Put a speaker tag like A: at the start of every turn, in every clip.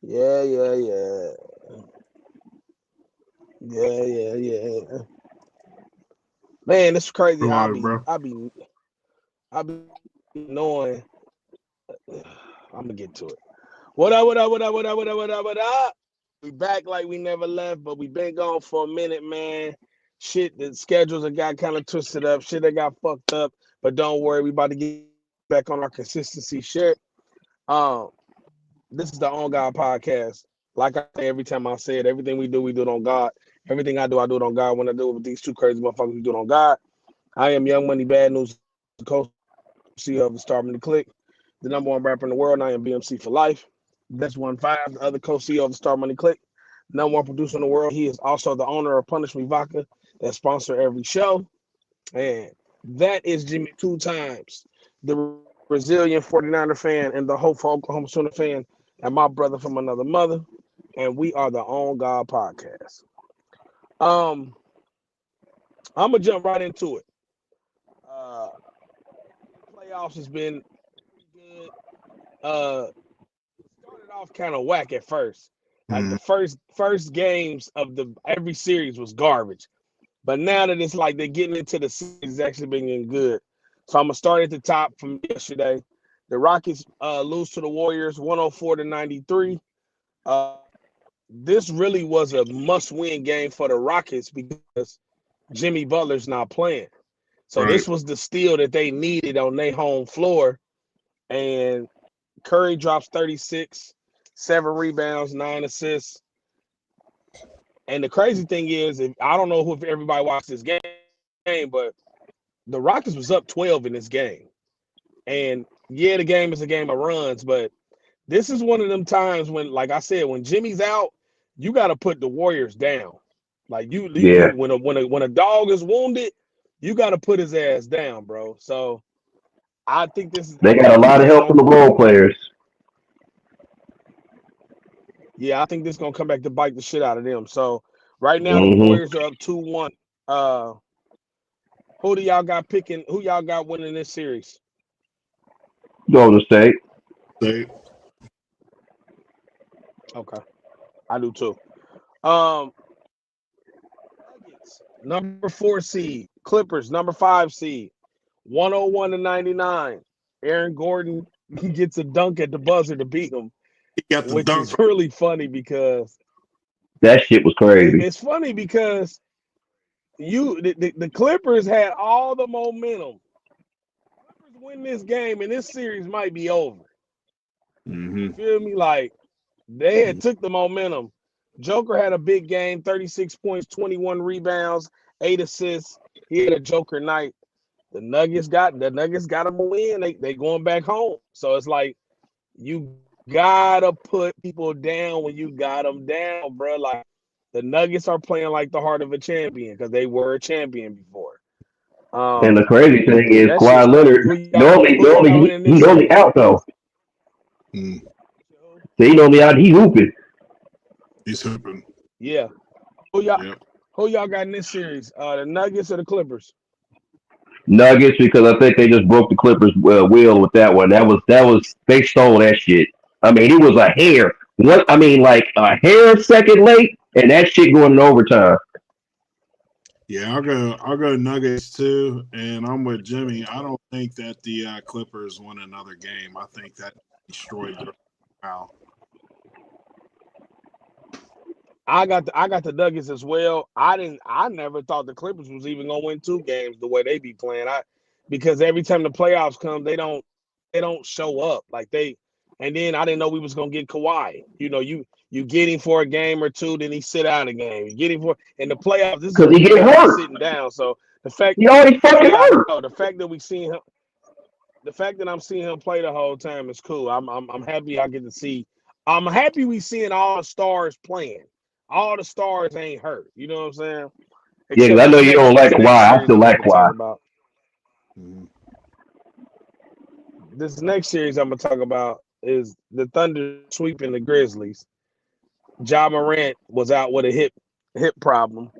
A: Yeah, yeah, yeah. Yeah, yeah, yeah. Man, it's crazy.
B: All right, bro.
A: I be knowing. I'm gonna get to it. What up? What up? What up? What up? What up? What up? What up? We back like we never left, but we been gone for a minute, man. Shit, the schedules have got kind of twisted up. Shit, that got fucked up. But don't worry, we about to get back on our consistency shit. Um, this is the On God podcast. Like I say every time I say it, everything we do it on God. Everything I do it on God. When I do it with these two crazy motherfuckers, we do it on God. I am Young Money Bad News, co-CEO of the Star Money Click, the number one rapper in the world. And I am BMC for life. That's 1 5, the other co-CEO of the Star Money Click, number one producer in the world. He is also the owner of Punish Me Vodka that sponsor every show. And that is Jimmy two times, the Brazilian 49er fan and the hopeful Oklahoma Sooner fan, and my brother from another mother. And we are the On God podcast. Um, I'm gonna jump right into it. Uh, Playoffs has been good. Started off kind of whack at first. Like the
B: Mm,
A: first games of the every series was garbage. But now that it's like they're getting into the series, it's actually been getting good. So I'm gonna start at the top from yesterday. The Rockets lose to the Warriors 104-93. Uh, this really was a must-win game for the Rockets because Jimmy Butler's not playing. So
B: right.
A: this was the steal that they needed on their home floor. And Curry drops 36, 7 rebounds, 9 assists. And the crazy thing is, if I don't know if everybody watched this game, but the Rockets was up 12 in this game. And yeah, the game is a game of runs, but this is one of them times when, like I said, when Jimmy's out, you got to put the Warriors down. Like
C: Yeah,
A: when a dog is wounded, you got to put his ass down, bro. So
C: they
A: I
C: got
A: think
C: a
A: this
C: lot of
A: is
C: help from
A: gonna
C: the role players.
A: yeah, I think this is gonna come back to bite the shit out of them. So right now the
C: Hmm.
A: Warriors are up 2-1. Uh, who do y'all got picking? Who y'all got winning this series?
C: Golden State.
B: They,
A: Okay, I do too. Um, Nuggets, number 4 seed. Clippers, number 5 seed. 101-99. Aaron Gordon gets a dunk at the buzzer to beat them,
B: he got the
A: which
B: dunk.
A: is really funny because
C: That shit was crazy.
A: it's funny because the Clippers had all the momentum. Clippers win this game and this series might be over. You
B: Hmm.
A: feel me? Like they had took the momentum. Joker had a big game, 36 points, 21 rebounds, 8 assists. He had a Joker night. The Nuggets got him a win. They going back home. So it's like you gotta put people down when you got them down, bro. Like the Nuggets are playing like the heart of a champion because they were a champion before.
C: And the
A: Um,
C: crazy thing is,
A: that shit's
C: Kawhi
A: crazy.
C: Leonard
A: Who y'all got winning
C: he
A: this
C: normally
A: series?
C: out though.
B: Mm,
C: So he normally out. He hooping.
B: he's hooping.
A: Yeah. Who y'all
B: Yep.
A: who y'all got in this series? The Nuggets or the Clippers?
C: Nuggets because I think they just broke the Clippers wheel with that one. That was they stole that shit. I mean, it was a hair. What I mean, like a hair second late, and that shit going in overtime.
B: Yeah, I'll go Nuggets too, and I'm with Jimmy. I don't think that the Clippers win another game. I think that destroyed their wow.
A: I got the Nuggets as well. I never thought the Clippers was even gonna win 2 games the way they be playing. Because every time the playoffs come, they don't show up. Like they and then I didn't know we was gonna get Kawhi. You get him for a game or two, then he sit out a game. You get him for in the playoffs. This is
C: Because
A: when
C: he
A: you
C: get
A: know he's
C: hurt.
A: sitting down. So the fact,
C: He already fucking
A: yeah, I
C: hurt.
A: know. The fact that I'm seeing him play the whole time is cool. I'm happy I get to see. I'm happy we seeing all the stars playing. All the stars ain't hurt. You know what I'm saying?
C: Yeah,
A: Except
C: because I know you don't like
A: this
C: Kawhi.
A: next
C: I
A: series
C: still
A: I'm
C: like
A: about to talk
C: Kawhi.
A: about.
B: Mhm.
A: This next series I'm gonna talk about is the Thunder sweeping the Grizzlies. Ja Morant was out with a hip problem.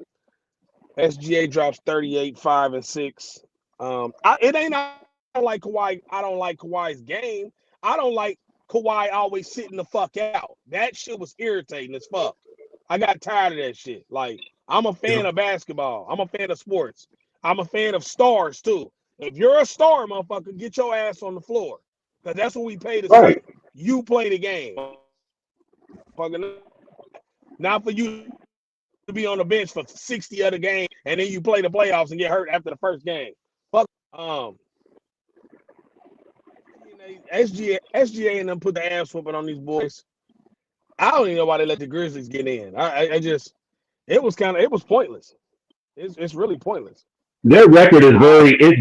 A: SGA drops 38, 5 and 6. It ain't I don't like Kawhi. I don't like Kawhi's game. I don't like Kawhi always sitting the fuck out. That shit was irritating as fuck. I got tired of that shit. Like, I'm a fan
B: Yep.
A: of basketball. I'm a fan of sports. I'm a fan of stars too. If you're a star, motherfucker, get your ass on the floor. Because that's what we pay to
C: Right.
A: see. You play the game. Not for you to be on the bench for 60 other games and then you play the playoffs and get hurt after the first game. Fuck. SGA and them put the ass whooping on these boys. I don't even know why they let the Grizzlies get in. I just, it was pointless. It's really pointless.
C: Their record is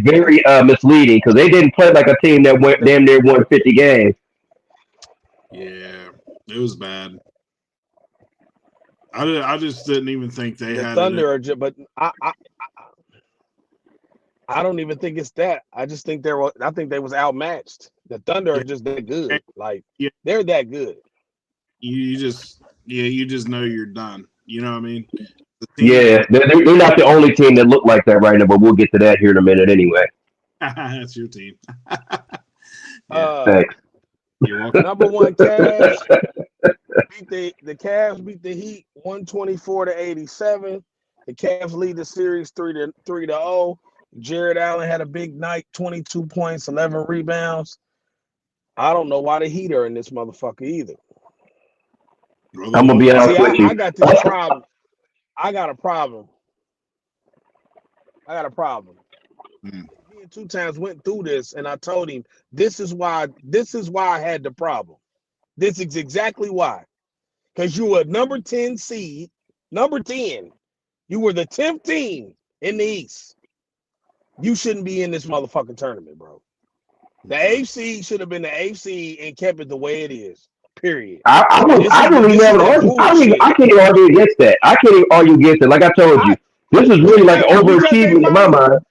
C: very misleading because they didn't play like a team that went damn near won 50 games.
B: Yeah, it was bad. I just didn't even think they
A: The
B: had
A: Thunder are just, but I don't even think it's that. I just think I think they was outmatched. The Thunder are just that good. Like,
B: Yeah.
A: they're that good.
B: you just know you're done. You know what I mean? The team-
C: Yeah, they're not the only team that look like that right now, but we'll get to that here in a minute anyway.
B: That's your team.
C: Thanks.
B: You're welcome.
A: Number one, Cavs beat the Cavs beat the Heat 124-87. The Cavs lead the series 3-0. Jared Allen had a big night, 22 points, 11 rebounds. I don't know why the Heat are in this motherfucker either.
C: I'm gonna be honest with you.
A: I got this problem. I got a problem.
B: Hmm.
A: Me and 2 times went through this, and I told him this is why I had the problem. This is exactly why. Because you were number 10 seed, number 10. You were the 10th team in the East. You shouldn't be in this motherfucking tournament, bro. The AFC should have been the AFC and kept it the way it is. Period.
C: I don't even have an argument. I can't even argue against that. I can't even argue against it. Like I told you, this is really like overachievement in my mind.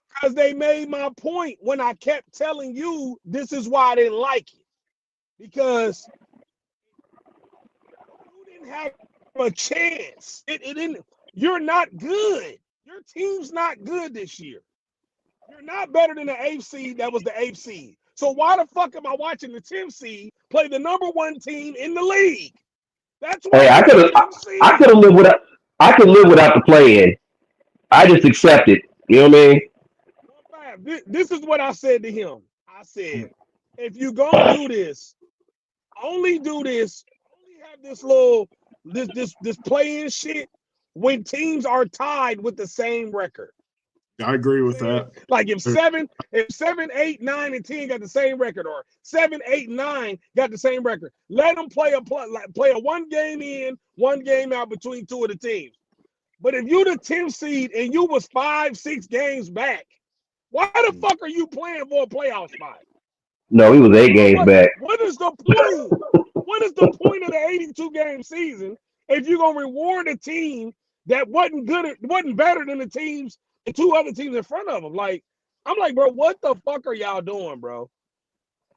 A: Because they made my point when I kept telling you this is why I didn't like it. Because you didn't have a chance. It didn't. You're not good. Your team's not good this year. You're not better than the 8th seed that was the 8th seed. So why the fuck am I watching the 10th seed play the number 1 team in the league? That's why.
C: Hey, I could live without the play-in. I just accept it. You know what I mean?
A: This is what I said to him. I said, if you're gonna do this, only have this little this play-in shit when teams are tied with the same record.
B: I agree with that.
A: Like if 7, 8, 9, and 10 got the same record, or 7, 8, 9 got the same record, let them play a 1 game in, 1 game out between 2 of the teams. But if you the 10th seed and you was 5, 6 games back, why the fuck are you playing for a playoff spot?
C: No, he was 8 games back.
A: What is the point? What is the point of the 82 game season if you're gonna reward a team that wasn't better than the 2 other teams in front of them? Like, I'm like, bro, what the fuck are y'all doing, bro?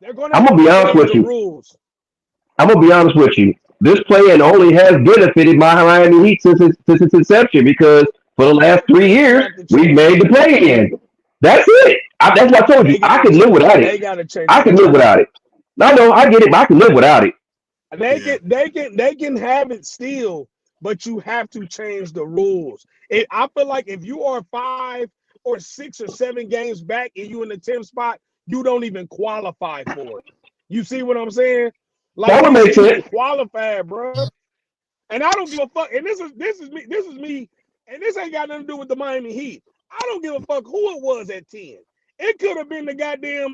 A: They're gonna.
C: I'm gonna be honest with you.
A: Rules.
C: I'm gonna be honest with you. This play-in only has benefited my Miami Heat since its inception because for the last 3 years we've made the play-in. That's it. That's what I told you. I can live without it. I can live without it. I know, I get it, but I can live without it.
A: They can have it still, but you have to change the rules. I feel like if you are 5 or 6 or 7 games back and you in the 10th spot, you don't even qualify for it. You see what I'm saying? Like,
C: that would make sense.
A: Qualify, bro. And I don't give a fuck. And this is me. And this ain't got nothing to do with the Miami Heat. I don't give a fuck who it was at 10. It could have been the goddamn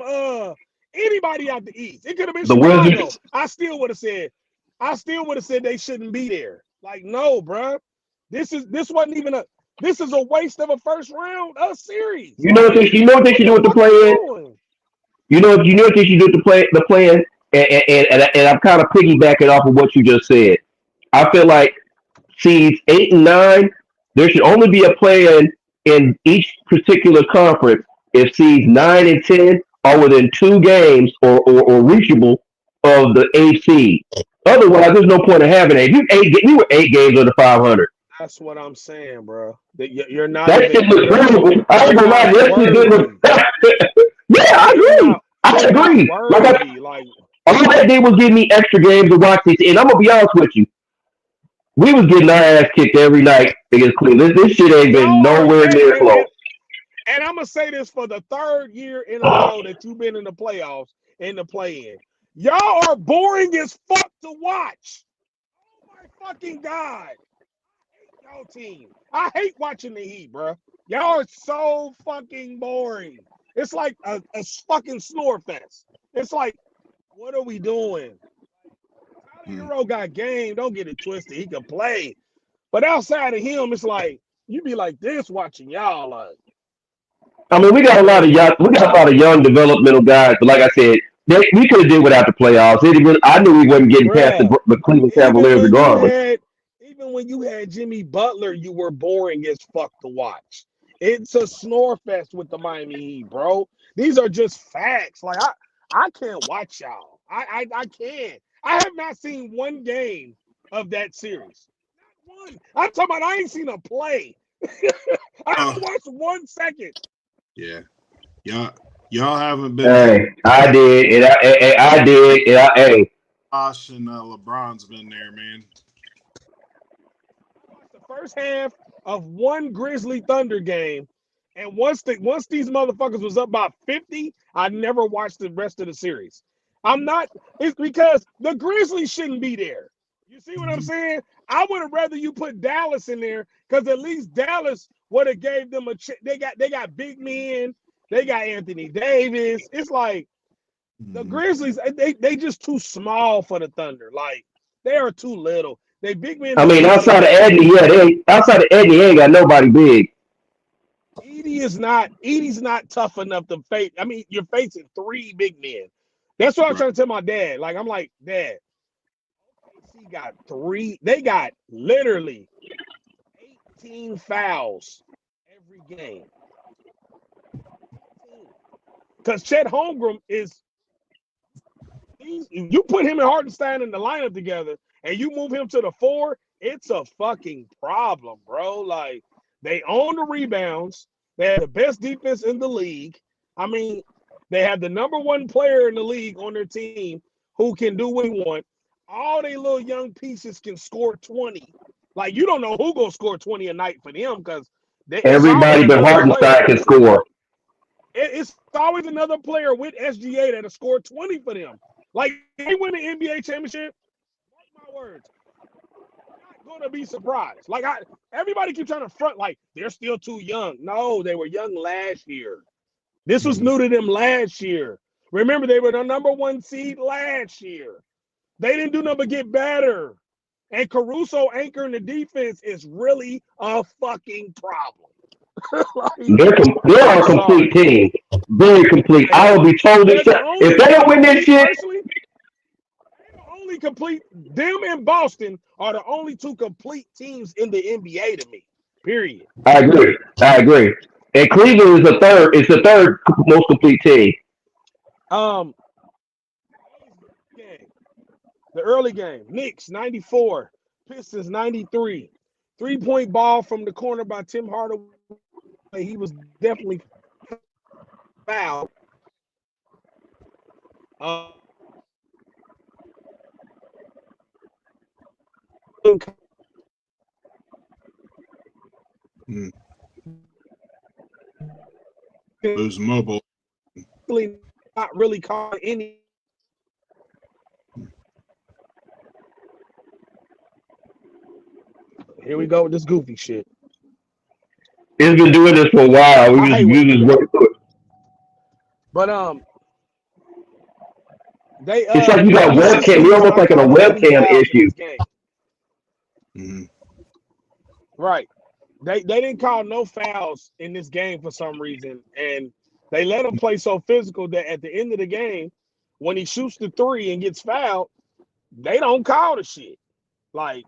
A: anybody out the East. It could have been
C: the
A: Chicago.
C: Wizards.
A: I still would have said they shouldn't be there. Like, no, bro. This is a waste of a first round series.
C: You know what they should do with the play-in? You know what they should do with the play-in? And I'm kind of piggybacking off of what you just said. I feel like seeds 8 and 9, there should only be a play-in in each particular conference if seeds 9 and 10 are within 2 games or reachable of the 8th seed. Otherwise, there's no point in having it. You were 8 games under 500.
A: That's what I'm saying, bro. You're not.
C: That shit was terrible. I ain't gonna lie. Yeah, I agree. All that did was give me extra games to watch this. And I'm gonna be honest with you, we was getting our ass kicked every night against Cleveland. This shit ain't been
A: Y'all are,
C: nowhere near close.
A: and I'm gonna say this for the third year in a row that you've been in the playoffs and the play-in. Y'all are boring as fuck to watch. Oh my fucking god! Y'all team. I hate watching the Heat, bro. Y'all are so fucking boring. It's like a fucking snore fest. It's like, what are we doing? Hero got game. Don't get it twisted. He can play, but outside of him, it's like you be like this watching y'all. Like,
C: I mean, we got a lot of young developmental guys, but like I said, we could have did without the playoffs. I knew we wasn't getting past
A: bruh,
C: the Cleveland
A: even
C: Cavaliers
A: when you
C: regardless.
A: had even when you had Jimmy Butler, you were boring as fuck to watch. It's a snore fest with the Miami Heat, bro. These are just facts. Like I can't watch y'all. I can't. I have not seen one game of that series. Not one. I'm talking about I ain't seen a play. I haven't watched 1 second.
B: Yeah, y'all haven't been.
C: Hey, I did, and I did, and
B: Josh and LeBron's been there, man.
A: The first half of one Grizzly Thunder game, and once these motherfuckers was up by 50, I never watched the rest of the series. It's because the Grizzlies shouldn't be there. You see what I'm saying? I would have rather you put Dallas in there because at least Dallas would have gave them a they got big men, they got Anthony Davis. It's like the Grizzlies, they just too small for the Thunder. Like they are too little. They big men.
C: I mean, outside of Edney, they ain't got nobody big.
A: Edie's not tough enough to face. I mean, you're facing 3 big men. That's what I'm trying to tell my dad. Like, I'm like, Dad, he got 3. They got literally 18 fouls every game. Because Chet Holmgren you put him and Hartenstein in the lineup together and you move him to the 4, it's a fucking problem, bro. Like, they own the rebounds. They have the best defense in the league. I mean, they have the number 1 player in the league on their team who can do what he wants. All they little young pieces can score 20. Like, you don't know who gonna score 20 a night for them because
C: Everybody but Hartenstein can score.
A: It's always another player with SGA that'll score 20 for them. Like, they win the NBA championship. Mark my words. I'm not gonna be surprised. Like, everybody keeps trying to front like they're still too young. No, they were young last year. This was new to them last year. Remember, they were the number 1 seed last year. They didn't do nothing but get better. And Caruso anchoring the defense is really a fucking problem.
C: They're a complete team. Very complete. I will be totally shut. If they don't win this shit,
A: only complete them and Boston are the only 2 complete teams in the NBA to me. Period.
C: I agree. And Cleveland is the third. It's the third most complete team.
A: The early game, Knicks 94, Pistons 93. 3-point ball from the corner by Tim Hardaway. He was definitely fouled.
B: Lose mobile.
A: Not really calling any. Here we go with this goofy shit.
C: It's been doing this for a while. We just working through it.
A: But
C: it's like you got webcam. You're almost like in a webcam issue.
A: Right. They didn't call no fouls in this game for some reason, and they let him play so physical that at the end of the game, when he shoots the 3 and gets fouled, they don't call the shit. Like,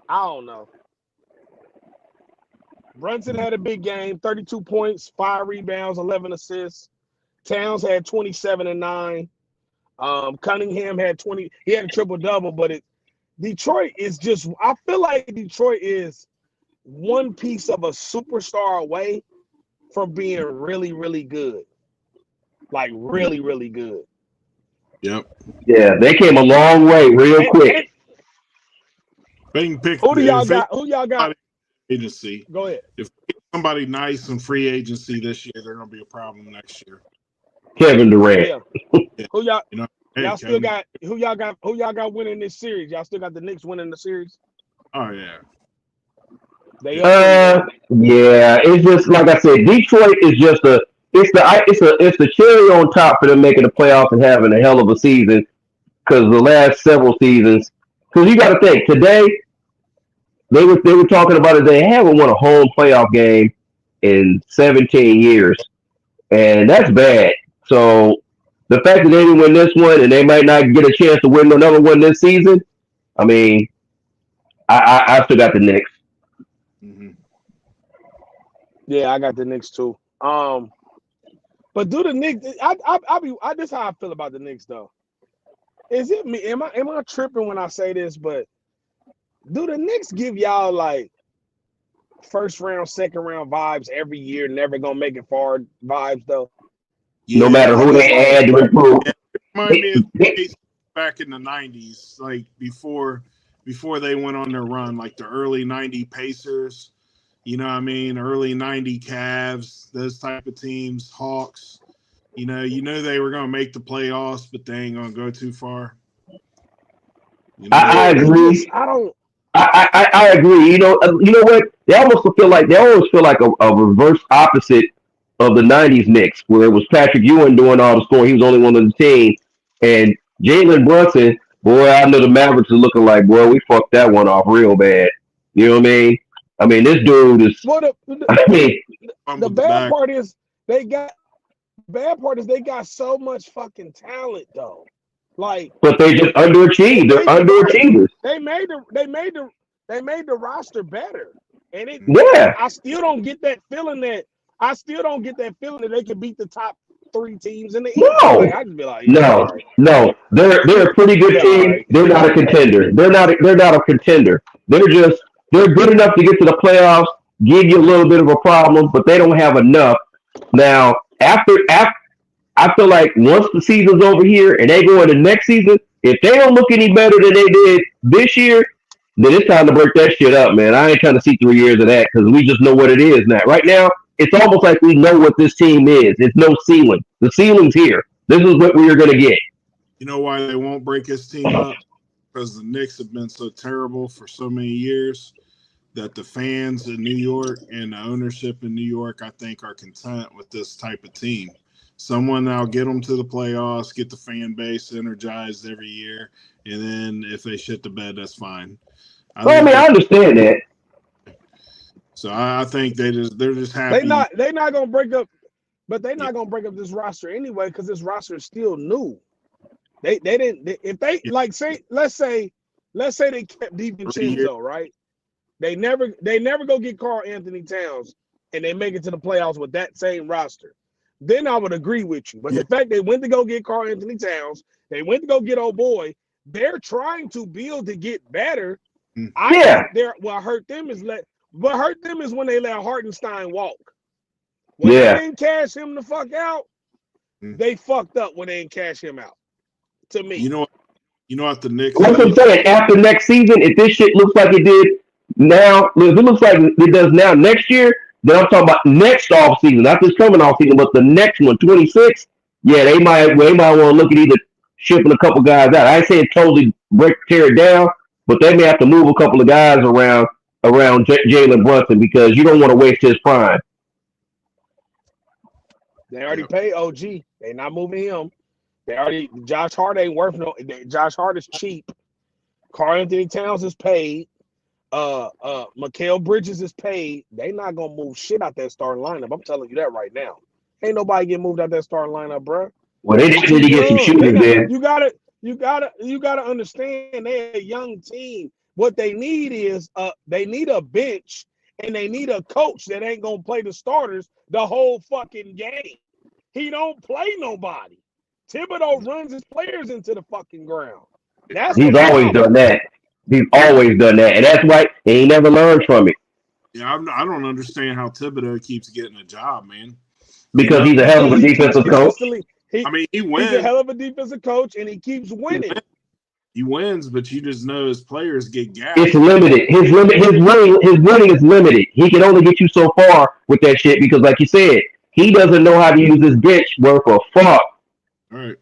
A: I don't know. Brunson had a big game, 32 points, 5 rebounds, 11 assists. Towns had 27 and 9. Cunningham had 20. He had a triple-double, but Detroit is just – I feel like Detroit is one piece of a superstar away from being really, really good. Like, really, really good.
B: Yep.
C: Yeah, they came a long way real quick.
B: They can pick.
A: Who y'all got?
B: Agency.
A: Go ahead.
B: If somebody nice in free agency this year, they're gonna be a problem next year.
C: Kevin Durant.
A: Yeah. Who y'all?
B: You know,
A: Y'all still got who y'all got winning this series? Y'all still got the Knicks winning the series?
B: Oh yeah.
C: Yeah, it's just like I said, Detroit is just it's the cherry on top for them making the playoffs and having a hell of a season because the last several seasons. Because you got to think today they were talking about it. They haven't won a home playoff game in 17 years, and that's bad. So the fact that they didn't win this one and they might not get a chance to win another one this season, I mean, I still got the Knicks.
B: Mm-hmm.
A: Yeah, I got the Knicks too. But do the Knicks? This is how I feel about the Knicks though. Is it me? Am I tripping when I say this? But do the Knicks give y'all like first round, second round vibes every year? Never gonna make it far vibes though.
C: Yeah, no matter who they add to improve.
B: Remind me of the back in the '90s, like before they went on their run, like the early '90 Pacers. You know what I mean? Early '90 Cavs, those type of teams, Hawks. You know they were going to make the playoffs, but they ain't going to go too far.
C: You know, I agree. I agree. You know what? They almost feel like a reverse opposite of the '90s Knicks, where it was Patrick Ewing doing all the scoring. He was the only one on the team, and Jalen Brunson. Boy, I know the Mavericks are looking like, boy, we fucked that one off real bad. You know what I mean? I mean, this dude is.
A: Well, the bad part is they got so much fucking talent though. Like,
C: but they just underachieved. They're underachievers.
A: They made the roster better, and I still don't get that feeling that they can beat the top 3 teams in the East.
C: No,
A: like, I just be like,
C: no. They're a pretty good team. Right. They're not a contender. They're not a contender. They're good enough to get to the playoffs, give you a little bit of a problem, but they don't have enough. Now, after I feel like once the season's over here and they go into next season, if they don't look any better than they did this year, then it's time to break that shit up, man. I ain't trying to see 3 years of that because we just know what it is now. Right now, it's almost like we know what this team is. It's no ceiling. The ceiling's here. This is what we are going to get.
B: You know why they won't break his team up? Because the Knicks have been so terrible for so many years that the fans in New York and the ownership in New York, I think, are content with this type of team. Someone that'll get them to the playoffs, get the fan base energized every year, and then if they shit the bed, that's fine.
C: I understand that.
B: So I think they're just happy.
A: They're not gonna break up, but they're not gonna break up this roster anyway because this roster is still new. They didn't if they like say let's say they kept DiVincenzo, right? They never go get Karl Anthony Towns and they make it to the playoffs with that same roster. Then I would agree with you. But the fact they went to go get Karl Anthony Towns, they went to go get old boy, they're trying to build to get better. What hurt them is when they let Hartenstein walk. When they didn't cash him the fuck out, they fucked up when they didn't cash him out. To me.
B: You know what the Knicks.
C: That's what I'm saying. After next season, if this shit looks like it did now, if it looks like it does now next year, then I'm talking about next off season, not this coming off season, but the next one, 26. Yeah, they might want to look at either shipping a couple guys out. I ain't saying totally tear it down, but they may have to move a couple of guys around Jalen Brunson because you don't want to waste his prime.
A: They already paid OG. They're not moving him. Josh Hart ain't worth no. Josh Hart is cheap. Karl Anthony Towns is paid. Mikal Bridges is paid. They not gonna move shit out that starting lineup. I'm telling you that right now. Ain't nobody getting moved out that starting lineup, bro.
C: Well, they just need to get some shooters there.
A: You gotta understand they're a young team. What they need is they need a bench and they need a coach that ain't gonna play the starters the whole fucking game. He don't play nobody. Thibodeau runs his players into the fucking ground.
C: He's always done that. He's always done that, and that's why he never learned from it.
B: Yeah, I don't understand how Thibodeau keeps getting a job, man.
C: Because he's a hell of a defensive coach.
A: He
B: he
A: he's a
B: wins.
A: hell of a defensive coach, and he keeps winning.
B: He wins, but you just know his players get gassed.
C: It's limited. His running is limited. He can only get you so far with that shit because, like you said, he doesn't know how to use his bench worth a fuck.
B: All right.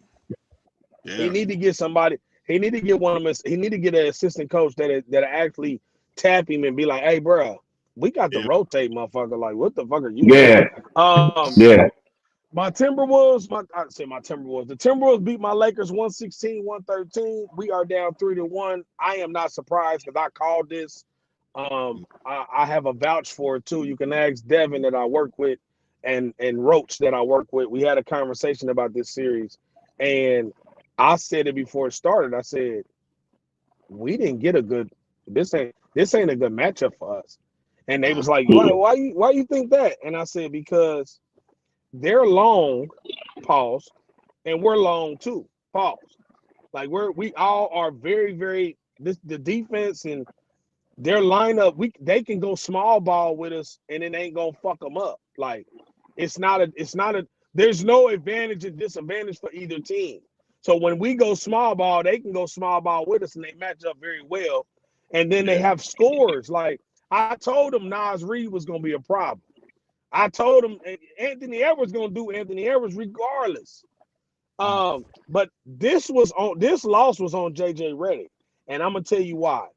A: He
B: Yeah.
A: need to get somebody. He need to get one of them. He need to get an assistant coach that actually tap him and be like, "Hey, bro, we got to
B: Yeah.
A: rotate, motherfucker. Like, what the fuck are you
C: Yeah,
A: doing?"
C: yeah.
A: My Timberwolves. The Timberwolves beat my Lakers 116-113. We are down 3-1. I am not surprised because I called this. I have a vouch for it too. You can ask Devin that I work with and Roach that I work with. We had a conversation about this series, and I said it before it started. I said we didn't get a good. This ain't a good matchup for us. And they was like, why you think that? And I said because they're long, pause, and we're long too, pause. Like we all are very, very the defense and their lineup. They can go small ball with us, and it ain't gonna fuck them up. Like it's not a. There's no advantage and disadvantage for either team. So when we go small ball, they can go small ball with us, and they match up very well. And then they have scores. Like I told them, Nas Reed was gonna be a problem. I told him Anthony Edwards gonna do Anthony Edwards regardless. But this loss was on JJ Redick, and I'm gonna tell you why.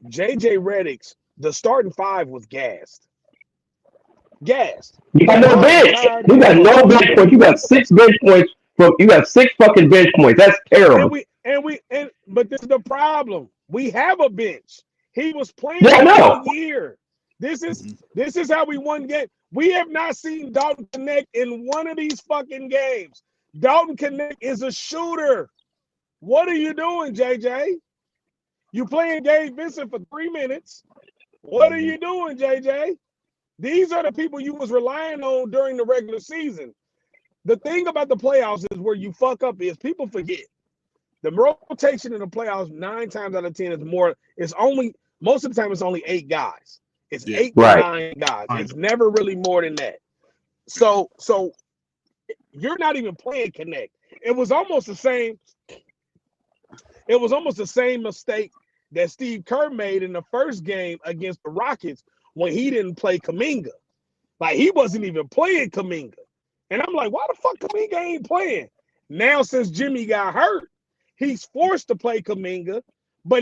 A: JJ Redick's the starting five was gassed.
C: You got no bench. You got no bench points. You got 6 bench points. You got 6 fucking bench points. That's terrible.
A: But this is the problem. We have a bench. He was playing all year. This is how we won game. We have not seen Dalton Knecht in one of these fucking games. Dalton Knecht is a shooter. What are you doing, JJ? You playing Gabe Vincent for 3 minutes. What are you doing, JJ? These are the people you was relying on during the regular season. The thing about the playoffs is where you fuck up is people forget. The rotation in the playoffs 9 times out of 10 is more. It's only most of the time it's only 8 guys. It's 8 to 9 guys. It's never really more than that. So you're not even playing Knecht. It was almost the same. It was almost the same mistake that Steve Kerr made in the first game against the Rockets when he didn't play Kuminga. Like he wasn't even playing Kuminga. And I'm like, why the fuck Kuminga ain't playing? Now since Jimmy got hurt, he's forced to play Kuminga, but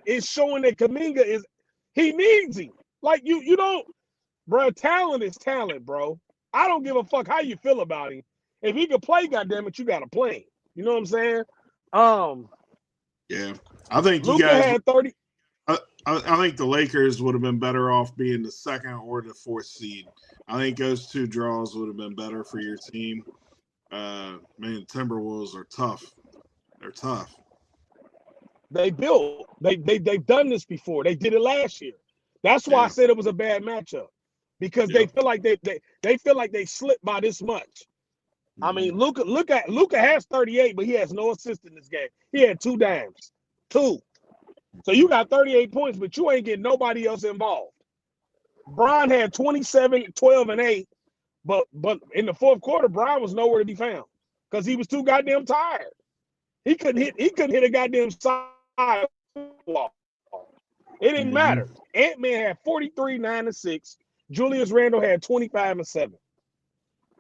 A: it's showing that Kuminga he needs him. Like you don't, bro. Talent is talent, bro. I don't give a fuck how you feel about him. If he can play, goddammit, you gotta play him. You know what I'm saying?
B: Yeah, I think
A: Luka
B: you guys
A: had 30.
B: I think the Lakers would have been better off being the 2nd or the 4th seed. I think those 2 draws would have been better for your team. Man, Timberwolves are tough. They're tough.
A: They've done this before. They did it last year. That's why I said it was a bad matchup because they feel like they feel like they slipped by this much. I mean, Luka has 38, but he has no assist in this game. He had 2 dimes, 2. So you got 38 points, but you ain't getting nobody else involved. Bron had 27, 12, and 8, but in the 4th quarter, Bron was nowhere to be found because he was too goddamn tired. He couldn't hit a goddamn side wall. It didn't matter. Ant-Man had 43, 9, and 6. Julius Randle had 25 and 7.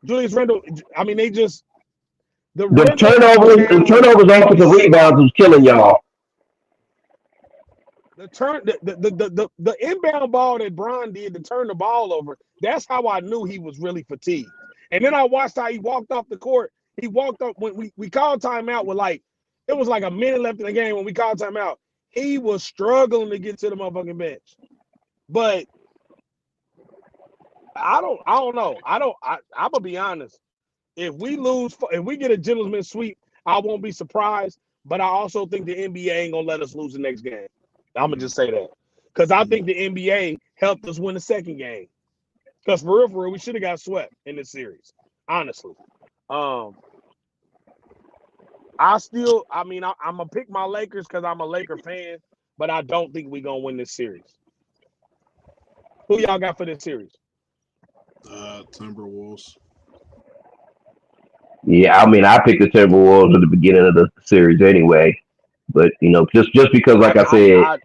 A: Julius Randle, I mean, they just
C: the turnovers off of the rebounds was killing y'all.
A: The inbound ball that Bron did to turn the ball over, that's how I knew he was really fatigued. And then I watched how he walked off the court. He walked up when we called timeout with it was like a minute left in the game when we called timeout. He was struggling to get to the motherfucking bench. But I don't know. I'm gonna be honest. If we get a gentleman's sweep, I won't be surprised. But I also think the NBA ain't gonna let us lose the next game. I'm gonna just say that because I think the NBA helped us win the 2nd game. Because for real, we should have got swept in this series. Honestly, I'm gonna pick my Lakers because I'm a Laker fan, but I don't think we're gonna win this series. Who y'all got for this series?
B: Timberwolves.
C: Yeah, I mean, I picked the Timberwolves at the beginning of the series anyway, but just because, like I said,
A: I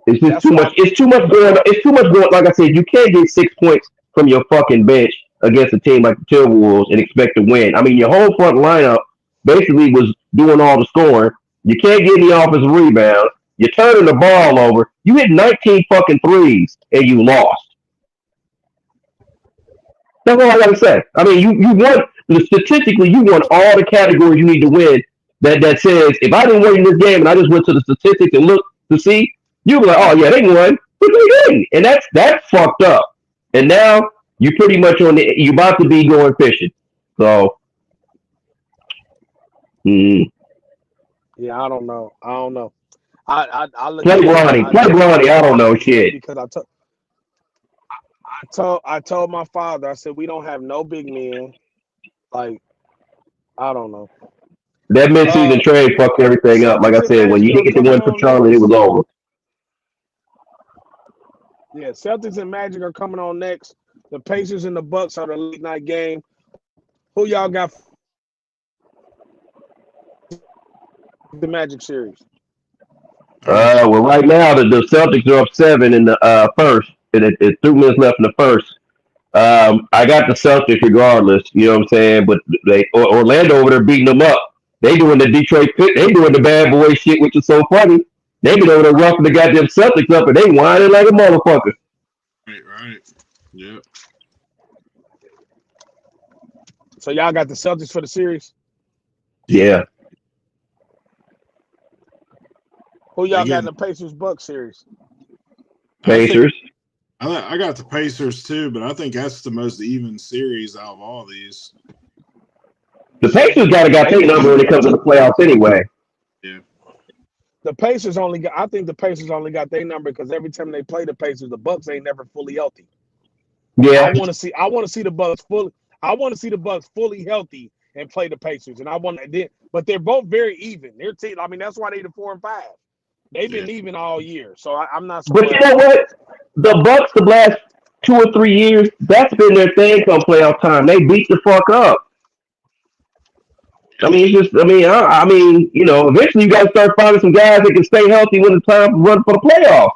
C: it's just
A: that's
C: too
A: what
C: much.
A: I'm.
C: It's too much going. It's too much going. Like I said, you can't get 6 points from your fucking bench against a team like the Timberwolves and expect to win. I mean, your whole front lineup basically was doing all the scoring. You can't get any offensive rebounds. You're turning the ball over. You hit 19 fucking threes and you lost. That's all I gotta say. I mean, you won statistically. You won all the categories you need to win. That says if I didn't win this game and I just went to the statistics and looked to see, you'd be like, oh yeah, they won, but they didn't, and that's fucked up. And now you pretty much you about to be going fishing. So mm,
A: Yeah, I don't know. I don't know. I look
C: play
A: at it.
C: Bronny, play Bronny. I don't know shit.
A: Because I told my father. I said we don't have no big men. Like I don't know.
C: That midseason
A: Uh,
C: trade fucked everything up. Like I
A: Celtics and
C: said, when you
A: Magic are
C: didn't get the
A: coming
C: win for
A: on
C: Charlotte, it
A: next.
C: was over.
A: Yeah, Celtics and Magic are coming on next. The Pacers and the Bucks are the late night game. Who y'all got for the Magic series?
C: Well, right now the Celtics are up 7 in the first, and it's 2 minutes left in the first. I got the Celtics regardless. You know what I'm saying? But Orlando over there beating them up. They doing the Detroit Pit. They doing the bad boy shit, which is so funny. They been over there roughing the goddamn Celtics up, and they whining like a motherfucker.
B: Right. Yeah.
A: So y'all got the Celtics for the series.
C: Yeah,
A: Who
B: They
A: y'all got in
B: getting.
A: the Pacers Bucks series?
B: I think
C: Pacers.
B: I got the Pacers too, but I think that's the most even series out of all these.
C: The Pacers got
A: They've
C: their
A: been
C: number when
A: even.
C: it comes to the playoffs anyway.
B: Yeah.
A: The Pacers only got. I think the Pacers only got their number because every time they play the Pacers, the Bucks ain't never fully healthy. I
C: Yeah,
A: want to see. I want to see the Bucks fully. I want to see the Bucks fully healthy and play the Pacers. And I want to. But they're both very even. Their team. I mean, that's why they the 4 and 5. They've
B: Yeah.
A: been even all year, so I'm not
C: but you
A: surprised
C: know
A: at all.
C: what? The Bucks the last 2 or 3 years, that's been their thing come playoff time. They beat the fuck up. I mean, it's just. I mean, eventually you got to start finding some guys that can stay healthy when it's time to run for the playoffs.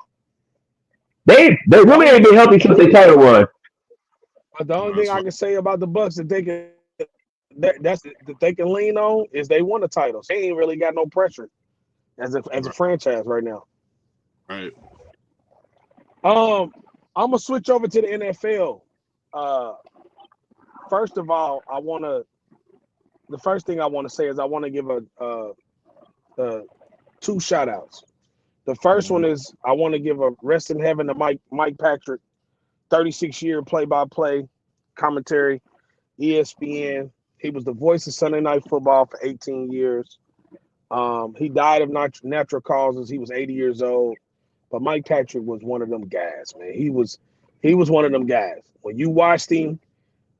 C: They
A: The
C: really
A: only
C: ain't been healthy since they title run.
A: but the only
B: No,
A: thing
B: that's
A: I
B: what.
A: can say about the Bucks that they can that they can lean on is they won the titles. They ain't really got no pressure as a
B: Right.
A: franchise right now.
B: Right.
A: Um, I'm gonna switch over to the NFL. Uh, First of all, I want to. The first thing I want to say is I want to give a two shout outs. The first one
B: Mhm.
A: is I want to give a rest in heaven to Mike Patrick, 36-year play-by-play commentary, ESPN. He was the voice of Sunday Night Football for 18 years. He died of natural causes. He was 80 years old. But Mike Patrick was one of them guys, man. He was one of them guys. When you watched him,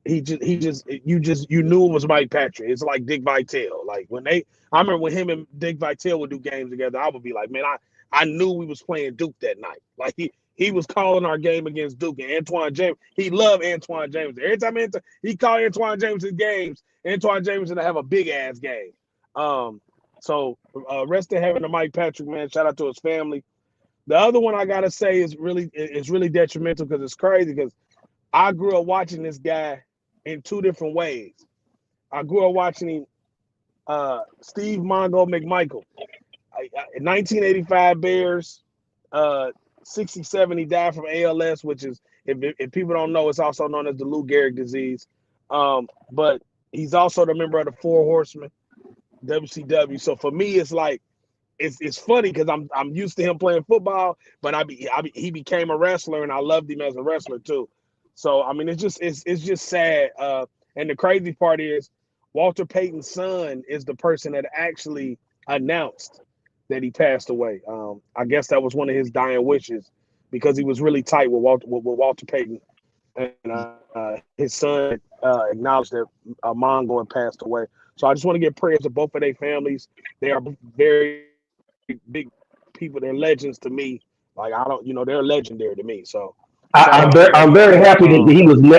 A: you knew it was Mike Patrick. It's like Dick Vitale. Like I remember when him and Dick Vitale would do games together, I would be like, man, I knew we was playing Duke that night. Like he was calling our game against Duke and Antoine James. He loved Antoine James. Every time he called Antoine James' games, Antoine James gonna have a big ass game. Um, so rest in heaven to Mike Patrick, man. Shout out to his family. The other one I gotta say is really detrimental because it's crazy because I grew up watching this guy in two different ways. I grew up watching him, Steve Mongo McMichael. 1985 Bears, 67 he died from ALS, which is if people don't know, it's also known as the Lou Gehrig disease. But he's also the member of the Four Horsemen, WCW. So for me, it's like it's funny because I'm used to him playing football, but he became a wrestler and I loved him as a wrestler too. So I mean, it's just sad. And the crazy part is Walter Payton's son is the person that actually announced that he passed away. I guess that was one of his dying wishes because he was really tight with Walter Payton, and his son acknowledged that Mongo had passed away. So I just want to give prayers to both of their families. They are very big people. They're legends to me. Like I don't, they're legendary to me. So
C: I'm very happy that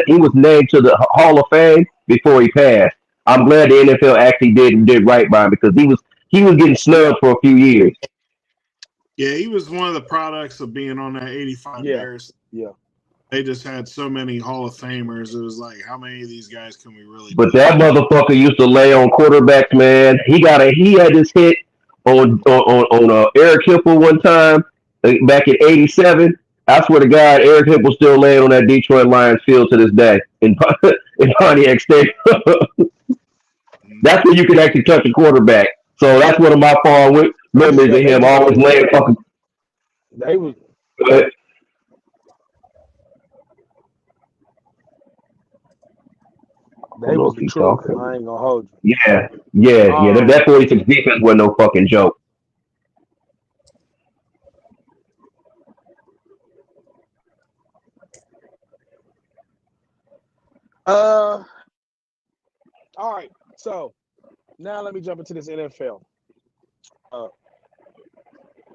C: he was named to the Hall of Fame before he passed. I'm glad the NFL actually did right by him because he was getting snubbed for a few years.
B: Yeah, he was one of the products of being on that 85
A: Yeah.
B: Bears.
A: Yeah.
B: They just had so many Hall of Famers. It was like, how many of these guys can we really
C: But
B: do?
C: that motherfucker used to lay on quarterbacks, man. He had this hit on Eric Hipple one time back in '87. I swear to God, Eric Hipple still laying on that Detroit Lions field to this day in Pontiac Stadium. That's where you can actually touch a quarterback. So that's one of my fond memories of him always laying fucking.
A: They was. They was the truth. I ain't gonna hold you.
C: Yeah. That 46 defense wasn't no fucking joke.
A: All right. So now let me jump into this NFL.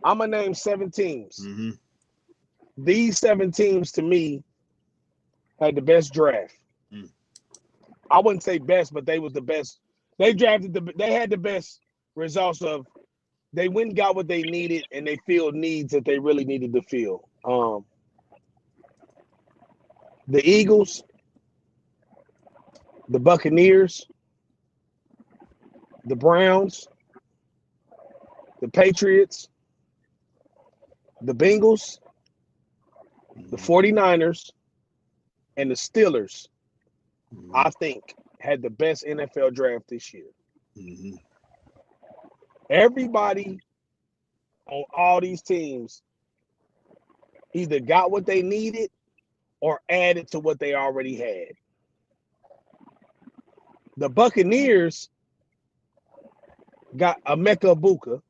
A: I'm gonna name 7 teams.
B: Mm-hmm.
A: These 7 teams to me had the best draft. I wouldn't say best, but they was the best. They had the best results of. They went and got what they needed, and they filled needs that they really needed to fill. The Eagles, the Buccaneers, the Browns, the Patriots, the Bengals, the 49ers, and the Steelers, I think, had the best NFL draft this year.
B: Mm-hmm.
A: Everybody on all these teams either got what they needed or added to what they already had. The Buccaneers got Emeka Egbuka.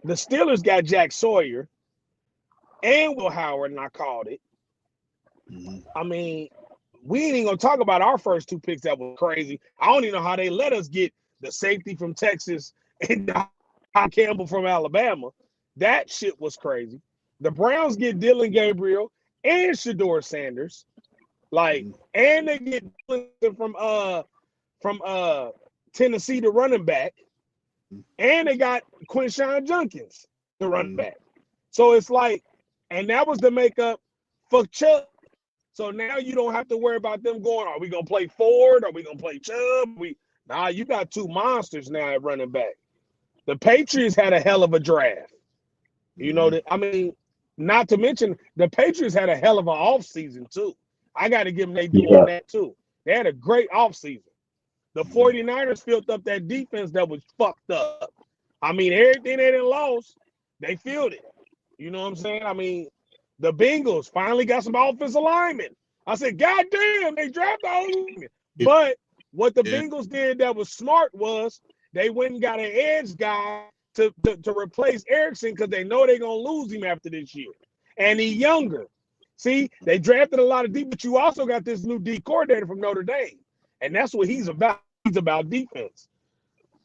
A: The Steelers got Jack Sawyer and Will Howard, and I called it.
B: Mm-hmm.
A: I mean, we ain't even gonna talk about our first 2 picks that was crazy. I don't even know how they let us get the safety from Texas and Don Campbell from Alabama. That shit was crazy. The Browns get Dylan Gabriel and Shedeur Sanders, and they get from Tennessee, the running back, and they got Quinshon Judkins, the running back. So it's like, and that was the makeup for Chubb. So now you don't have to worry about them going, are we going to play Ford? Are we going to play Chubb? Nah, you got 2 monsters now at running back. The Patriots had a hell of a draft. You know, not to mention the Patriots had a hell of an offseason too. I got to give them on that too. They had a great offseason. The 49ers filled up that defense that was fucked up. I mean, everything they didn't lost, they filled it. You know what I'm saying? I mean, the Bengals finally got some offensive linemen. I said, God damn, they drafted all of them. But what the Bengals did that was smart was they went and got an edge guy to replace Erickson because they know they're going to lose him after this year. And he's younger. See, they drafted a lot of deep, but you also got this new D coordinator from Notre Dame. And that's what he's about. He's about defense.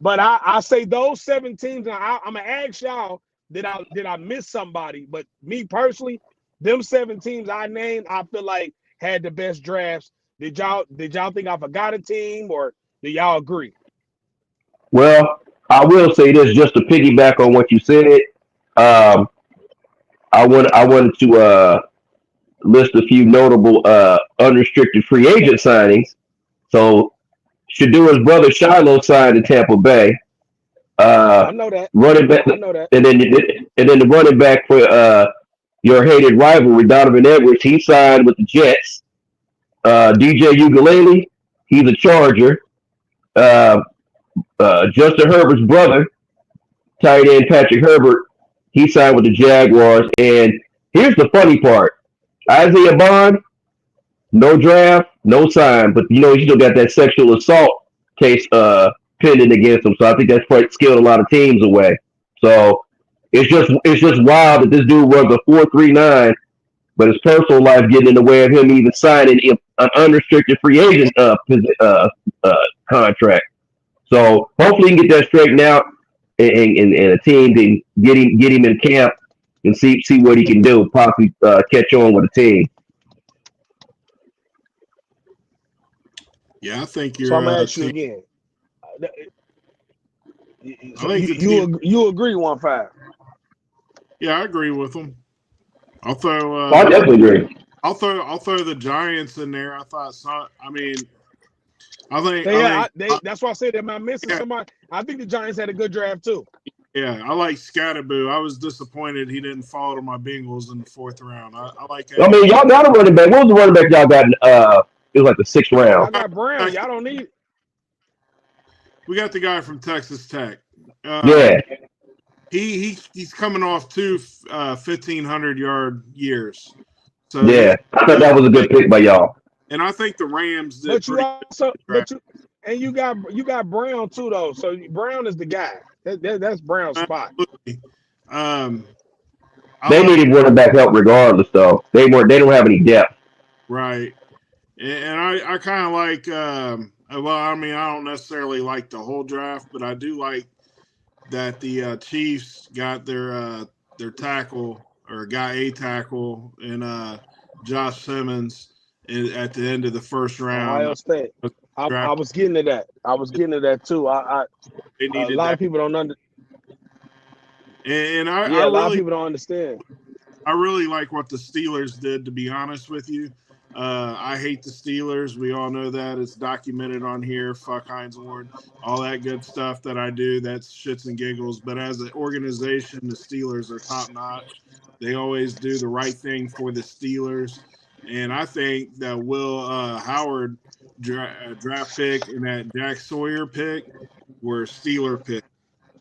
A: But I say those 7 teams, and I'm going to ask y'all, did I miss somebody? But me personally, them 7 teams I named, I feel like had the best drafts. Did y'all think I forgot a team, or do y'all agree?
C: Well, I will say this just to piggyback on what you said. I wanted to list a few notable unrestricted free agent signings. So Shadeur's brother Shiloh signed to Tampa Bay.
A: I know that.
C: Running back,
A: I know that.
C: and then the running back for your hated rivalry, Donovan Edwards, he signed with the Jets. DJ Ugalele, he's a Charger. Justin Herbert's brother, tight end Patrick Herbert, he signed with the Jaguars. And here's the funny part: Isaiah Bond, no draft, no sign, but you know he still got that sexual assault case pending against him. So I think that's probably scared a lot of teams away. So it's just wild that this dude runs a 4.39, but his personal life getting in the way of him even signing an unrestricted free agent contract. So hopefully he can get that straightened out, and a team can get him in camp, and see what he can do, possibly catch on with a team.
B: Yeah, I think
A: So
B: your
A: I'm gonna ask you
B: team.
A: again.
B: I
A: So
B: think the team.
A: you agree 1-5?
B: Yeah, I agree with them. I'll
C: I
B: throw.
C: definitely agree.
B: I'll throw the Giants in there. I thought. I mean, I think.
A: That's why I said, am I missing
B: Yeah,
A: somebody? I think the Giants had a good draft too.
B: yeah. I like Scatterboo. I was disappointed he didn't fall to my Bengals in the 4th round. I like
C: I
B: that.
C: mean, y'all got a running back. What was the running back y'all got? It was like the 6th round.
A: Y'all got Brown. Y'all don't need.
B: We got the guy from Texas Tech.
C: Yeah,
B: He's coming off 2 1,500-yard years. So
C: yeah. I thought that was a good pick by y'all.
B: and I think the Rams did
A: But you
B: pretty
A: also,
B: good.
A: you got Brown too though. So Brown is the guy. That's Brown's spot.
B: Absolutely. I
C: They
B: like
C: needed running back help regardless, though. They don't have any depth.
B: right, and I kind of like. Well, I mean, I don't necessarily like the whole draft, but I do like that the Chiefs got their tackle or got a tackle in Josh Simmons at the end of the 1st round.
A: Ohio State. I
B: Draft.
A: was getting to that. I was getting to that too.
B: They
A: A
B: needed
A: lot
B: that,
A: of people don't understand.
B: and
A: Yeah, a lot of people don't understand.
B: I really like what the Steelers did, to be honest with you. I hate the Steelers. We all know that. It's documented on here. Fuck Heinz Ward. All that good stuff that I do, that's shits and giggles. But as an organization, the Steelers are top notch. They always do the right thing for the Steelers. And I think that Will Howard draft pick and that Jack Sawyer pick were Steeler pick.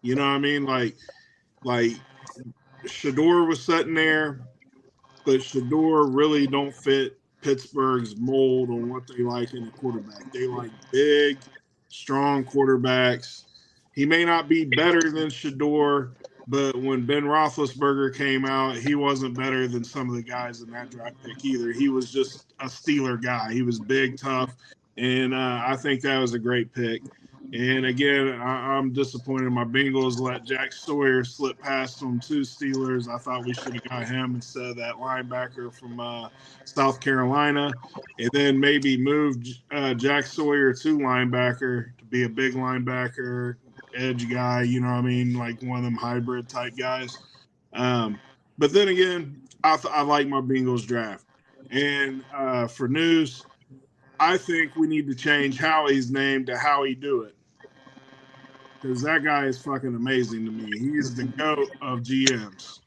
B: You know what I mean? Like Shador was sitting there, but Shador really don't fit Pittsburgh's mold on what they like in a quarterback. They like big, strong quarterbacks. He may not be better than Shador, but when Ben Roethlisberger came out, he wasn't better than some of the guys in that draft pick either. He was just a Steeler guy. He was big, tough, and I think that was a great pick. And again, I'm disappointed my Bengals let Jack Sawyer slip past them to Steelers. I thought we should have got him instead of that linebacker from South Carolina, and then maybe moved Jack Sawyer to linebacker to be a big linebacker, edge guy, you know what I mean, like one of them hybrid type guys. But then again, I like my Bengals draft. And for news, I think we need to change Howie's name to Howie Do It. Because that guy is fucking amazing to me. He's the GOAT of GMs.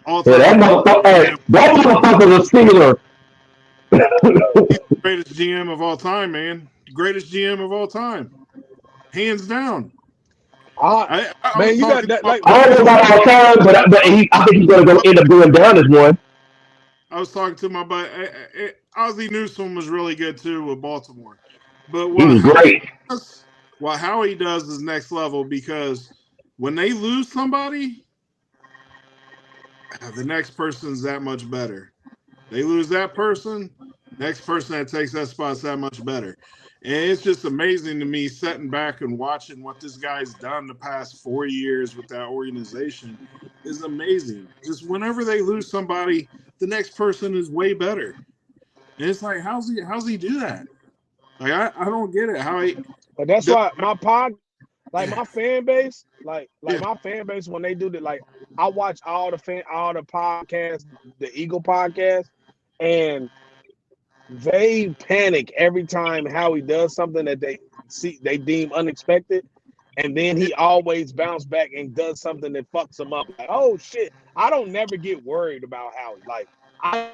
B: All
C: Yeah,
B: time.
C: that motherfucker's a Steeler.
B: He's the greatest GM of all time, man. The greatest GM of all time. Hands down.
A: Man, you got that. Like,
C: I don't know about all time, but I think he's going to end up going down as one.
B: I was talking to my buddy. Ozzie Newsome was really good too with Baltimore. But
C: He was great.
B: What Howie does is next level, because when they lose somebody, the next person's that much better. They lose that person, next person that takes that spot's that much better. And it's just amazing to me sitting back and watching what this guy's done the past 4 years with that organization is amazing. Just whenever they lose somebody, the next person is way better. And it's like, how's he do that? Like I don't get it. How he.
A: But that's why my fan base, my fan base, when they do that, like I watch all the podcasts, the Eagle podcast, and they panic every time Howie does something that they deem unexpected, and then he always bounce back and does something that fucks him up. Like, oh shit, I don't never get worried about Howie. Like, I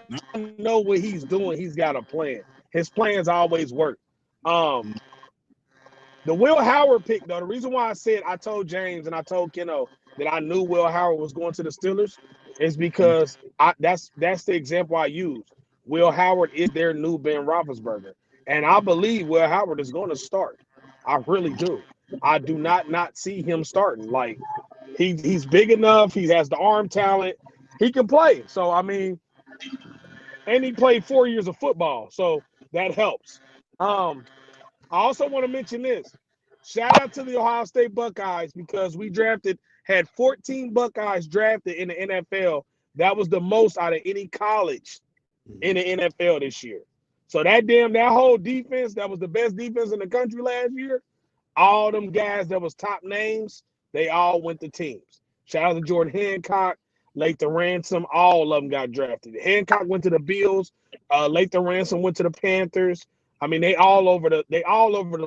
A: know what he's doing. He's got a plan. His plans always work. The Will Howard pick, though, the reason why I told James and I told Keno that I knew Will Howard was going to the Steelers is because that's the example I use. Will Howard is their new Ben Roethlisberger. And I believe Will Howard is going to start. I really do. I do not see him starting. Like, he's big enough. He has the arm talent. He can play. So, I mean, and he played 4 years of football. So that helps. I also want to mention this. Shout out to the Ohio State Buckeyes, because we had 14 Buckeyes drafted in the NFL That was the most out of any college in the NFL this year. So that whole defense, that was the best defense in the country last year. All them guys that was top names, they all went to teams. Shout out to Jordan Hancock, Lathan Ransom, all of them got drafted. Hancock went to the Bills. Lathan Ransom went to the Panthers. I mean, they all over the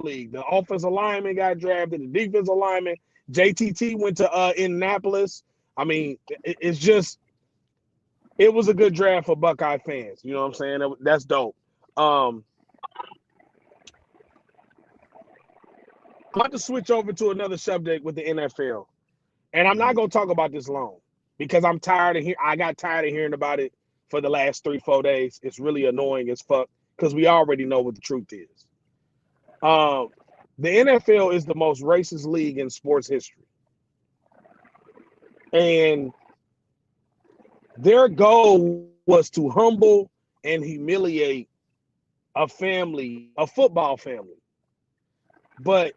A: league. The offensive lineman got drafted. The defensive lineman, JTT went to Indianapolis. I mean, it was a good draft for Buckeye fans. You know what I'm saying? That's dope. I'm about to switch over to another subject with the NFL. And I'm not going to talk about this long because I got tired of hearing about it for the last 3-4 days. It's really annoying as fuck because we already know what the truth is. The NFL is the most racist league in sports history. And their goal was to humble and humiliate a football family. But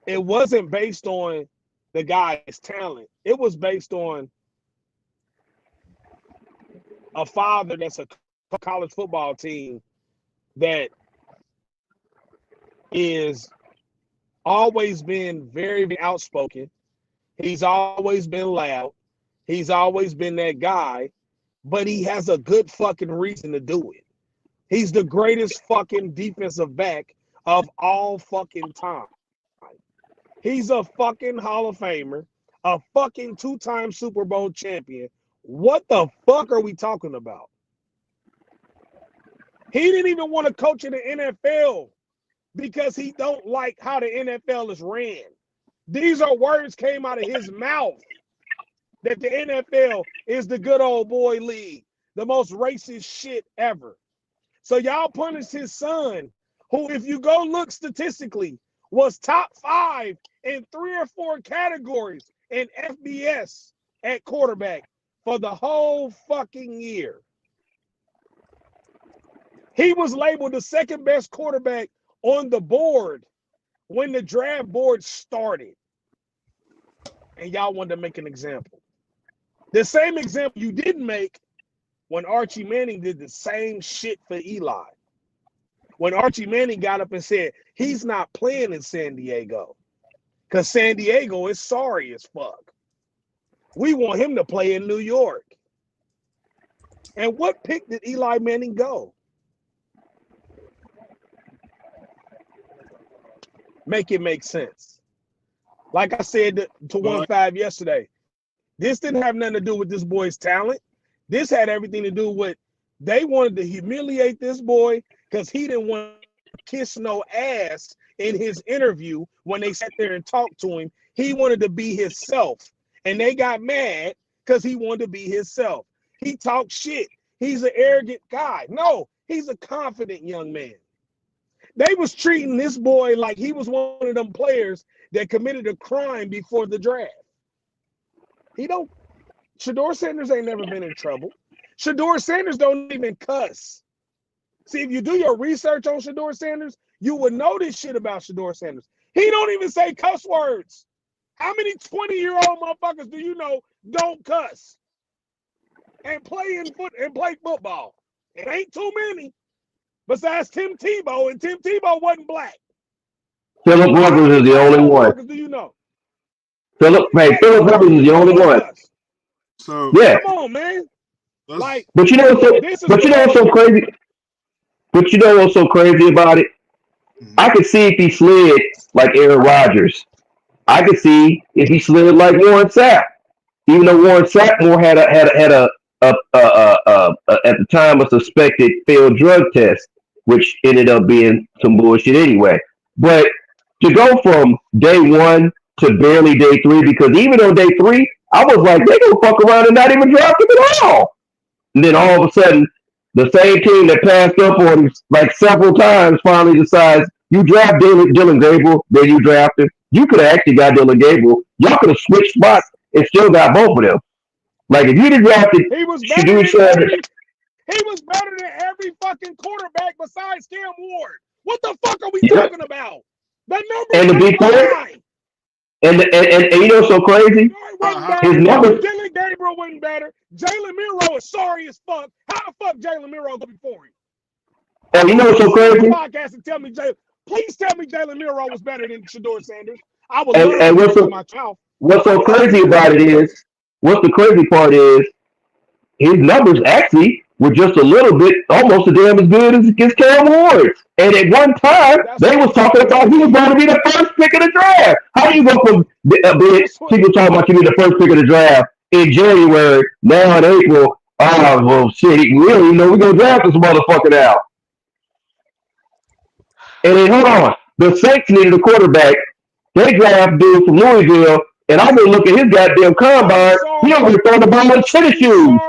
A: it wasn't based on the guy's talent. It was based on a father that's a college football team that is always been very, very outspoken. He's always been loud. He's always been that guy, but he has a good fucking reason to do it. He's the greatest fucking defensive back of all fucking time. He's a fucking Hall of Famer, a fucking 2-time Super Bowl champion. What the fuck are we talking about? He didn't even want to coach in the NFL because he don't like how the NFL is ran. These are words came out of his mouth that the NFL is the good old boy league, the most racist shit ever. So y'all punish his son, who, if you go look statistically, was top 5 in 3 or 4 categories in FBS at quarterback for the whole fucking year. He was labeled the second best quarterback on the board when the draft board started. And y'all wanted to make an example. The same example you didn't make when Archie Manning did the same shit for Eli. When Archie Manning got up and said he's not playing in San Diego because San Diego is sorry as fuck. We want him to play in New York. And what pick did Eli Manning go? Make it make sense. Like I said to 1-5 yesterday, this didn't have nothing to do with this boy's talent. This had everything to do with they wanted to humiliate this boy because he didn't want to kiss no ass in his interview when they sat there and talked to him. He wanted to be himself. And they got mad because he wanted to be himself. He talked shit. He's an arrogant guy. No, he's a confident young man. They was treating this boy like he was one of them players that committed a crime before the draft. Shedeur Sanders ain't never been in trouble. Shedeur Sanders don't even cuss. See, if you do your research on Shedeur Sanders, you would know this shit about Shedeur Sanders. He don't even say cuss words. How many 20-year-old motherfuckers do you know don't cuss and play football? It ain't too many. Besides Tim Tebow, and Tim Tebow wasn't black.
C: Philip Rivers is the only one.
A: Do you know?
C: Philip Rivers is the only one.
B: So
C: yeah,
A: come on, man. Like,
C: but you know what's so crazy? But you know what's so crazy about it? I could see if he slid like Aaron Rodgers. I could see if he slid like Warren Sapp. Even though Warren Sapp more had a at the time a suspected failed drug test, which ended up being some bullshit anyway. But to go from day 1 to barely day 3, because even on day 3, I was like, they gonna fuck around and not even draft him at all. And then all of a sudden, the same team that passed up on him like several times finally decides you draft Dylan Gabriel, then you draft him. You could have actually got Dylan Gabriel. Y'all could have switched spots and still got both of them. Like if you did drafted,
A: he was better than every fucking quarterback besides Cam Ward. What the fuck are we talking about? The number
C: and the big player. And you know what's so crazy?
A: His numbers. Dylan Gabriel wasn't better. Jalen Miro is sorry as fuck. How the fuck Jalen Miro go before him?
C: And you know what's so crazy?
A: Podcast and tell me, please tell me Jalen Miro was better than Shedeur Sanders. I would
C: And,
A: love
C: and
A: to
C: what's
A: to
C: so,
A: my mouth.
C: what's so crazy about it is, what's the crazy part is, his numbers actually were just a little bit, almost as damn as good as Cam Ward's. And at one time, they was talking about he was going to be the first pick of the draft. How do you go from people talking about you be the first pick of the draft in January, now in April? Oh, well, shit, we don't even know we're going to draft this motherfucker now. And then, hold on, the Saints needed a quarterback. They draft dude from Louisville, and I'm going to look at his goddamn combine. He don't even throw the ball in tennis shoes.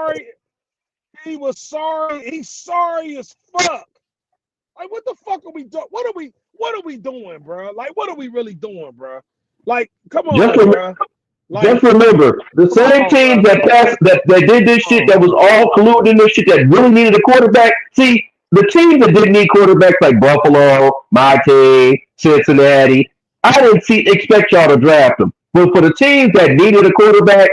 A: He was sorry. He's sorry as fuck. Like, what the fuck are we doing? What are we doing, bro? Like, what are we really doing, bro? Like, come on, bro. Like,
C: just remember, the same teams that did this shit, that was all colluding in this shit, that really needed a quarterback. See, the teams that didn't need quarterbacks like Buffalo, my team, Cincinnati, I didn't expect y'all to draft them. But for the teams that needed a quarterback,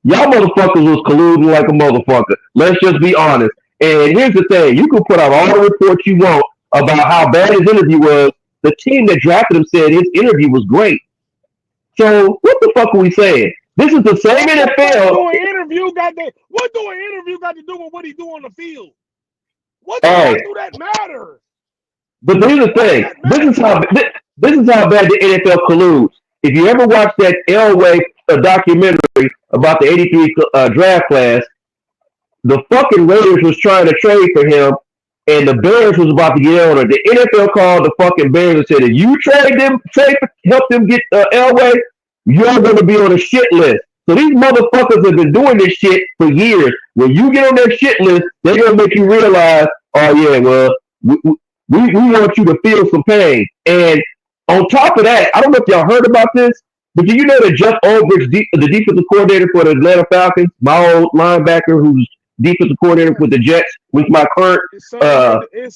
C: y'all motherfuckers was colluding like a motherfucker. Let's just be honest. And here's the thing. You can put out all the reports you want about how bad his interview was. The team that drafted him said his interview was great. So what the fuck are we saying? This is the same NFL.
A: What do an interview got to do with what he do on the field? What the fuck do that matter?
C: But here's the thing. This is how bad the NFL colludes. If you ever watch that Elway documentary about the 83 draft class, the fucking Raiders was trying to trade for him, and the Bears was about to get on it. The NFL called the fucking Bears and said, if you help them get Elway, you're going to be on a shit list. So these motherfuckers have been doing this shit for years. When you get on that shit list, they're going to make you realize, oh yeah, well, we want you to feel some pain. And on top of that, I don't know if y'all heard about this, but do you know that Jeff Ulbrich, the defensive coordinator for the Atlanta Falcons, my old linebacker who's defensive coordinator with the Jets, with my current
A: his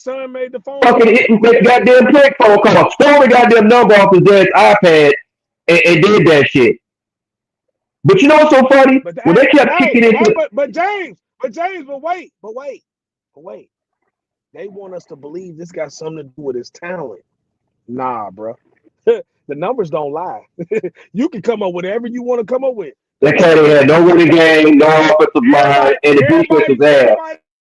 A: son made the phone
C: fucking hitting that goddamn prank phone call, stole the goddamn number off his dad's iPad and did that shit. But you know what's so funny? When they kept kicking into
A: but wait. They want us to believe this got something to do with his talent. Nah, bro. The numbers don't lie. You can come up with whatever you want to come up with.
C: That cat had no winning game, no offensive line, and the defense was ass.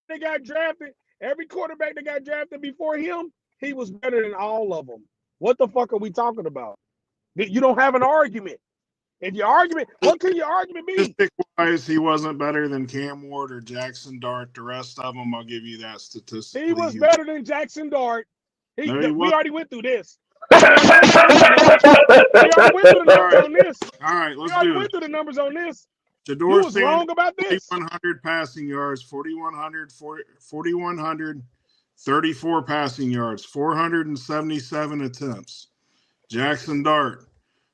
A: They got drafted. Every quarterback that got drafted before him, he was better than all of them. What the fuck are we talking about? You don't have an argument. If your argument, what can your argument be?
B: Statistic-wise, he wasn't better than Cam Ward or Jackson Dart. The rest of them, I'll give you that statistic.
A: He was better than Jackson Dart. We already went through this.
B: All right, let's do it.
A: Went through the numbers on this.
B: Shedeur
A: was wrong about this.
B: 4,100 passing yards, 4,100, 34 passing yards, 477 attempts. Jackson Dart,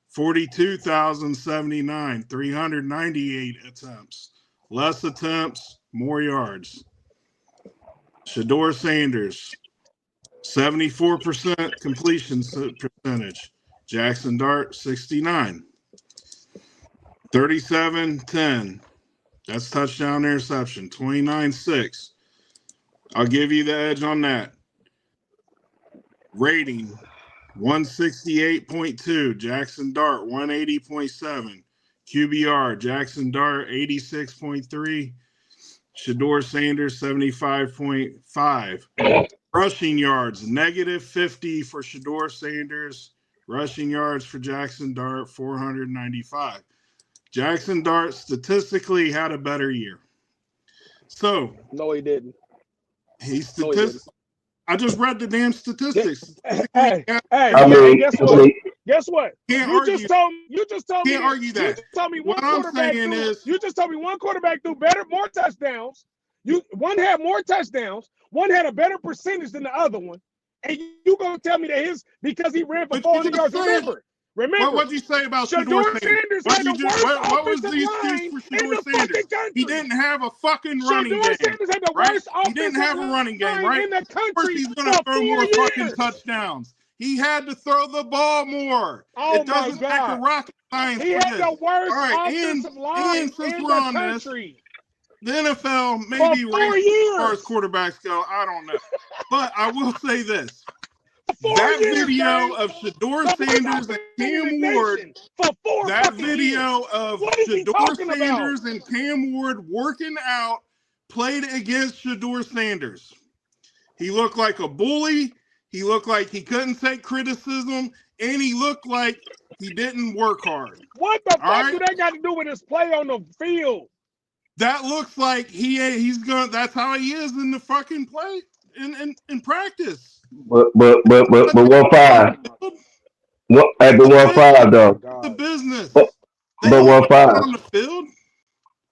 B: 42,079, 398 attempts. Less attempts, more yards. Shedeur Sanders, 74% completion percentage. Jackson Dart, 69. 37-10. That's touchdown interception. 29-6. I'll give you the edge on that. Rating, 168.2. Jackson Dart, 180.7. QBR, Jackson Dart, 86.3. Shedeur Sanders, 75.5. Rushing yards, -50 for Shedeur Sanders. Rushing yards for Jackson Dart, 495. Jackson Dart statistically had a better year. So
A: no, he didn't.
B: I just read the damn statistics.
A: Hey, guess what? You just told me.
B: Can't argue that.
A: You just told me one quarterback. You just told me one quarterback threw more touchdowns. One had more touchdowns. One had a better percentage than the other one. And you gonna tell me that because he ran for 400 yards? Remember,
B: what did you say about Shedeur Sanders? What was the excuse for Shedeur Sanders? He didn't have a fucking running game. Right? He didn't have a running game, right? Of course, he's going to throw more fucking touchdowns. He had to throw the ball more.
A: Oh
B: It doesn't
A: my
B: take a
A: God.
B: rocket science
A: He
B: for
A: had
B: this.
A: the worst
B: All right,
A: offensive line
B: and since
A: in
B: we're
A: the
B: on this,
A: country
B: the NFL
A: for
B: maybe
A: 4
B: racist as far as
A: years.
B: quarterbacks go. I don't know. But I will say this.
A: For 4
B: That
A: years,
B: video
A: gang.
B: of Shador
A: The most
B: Sanders and
A: dominant
B: Cam Ward,
A: nation for 4
B: that
A: fucking years.
B: video of
A: What is he
B: Shador
A: talking about?
B: Sanders and Cam Ward working out played against Shador Sanders. He looked like a bully. He looked like he couldn't take criticism, and he looked like he didn't work hard.
A: What the
B: All
A: fuck
B: right?
A: do that got to do with his play on the field?
B: That looks like he's gonna. That's how he is in the fucking play in practice.
C: But 1-5. What at the 1-5 though?
B: The business.
C: But
B: They
C: 1-5.
B: on the field.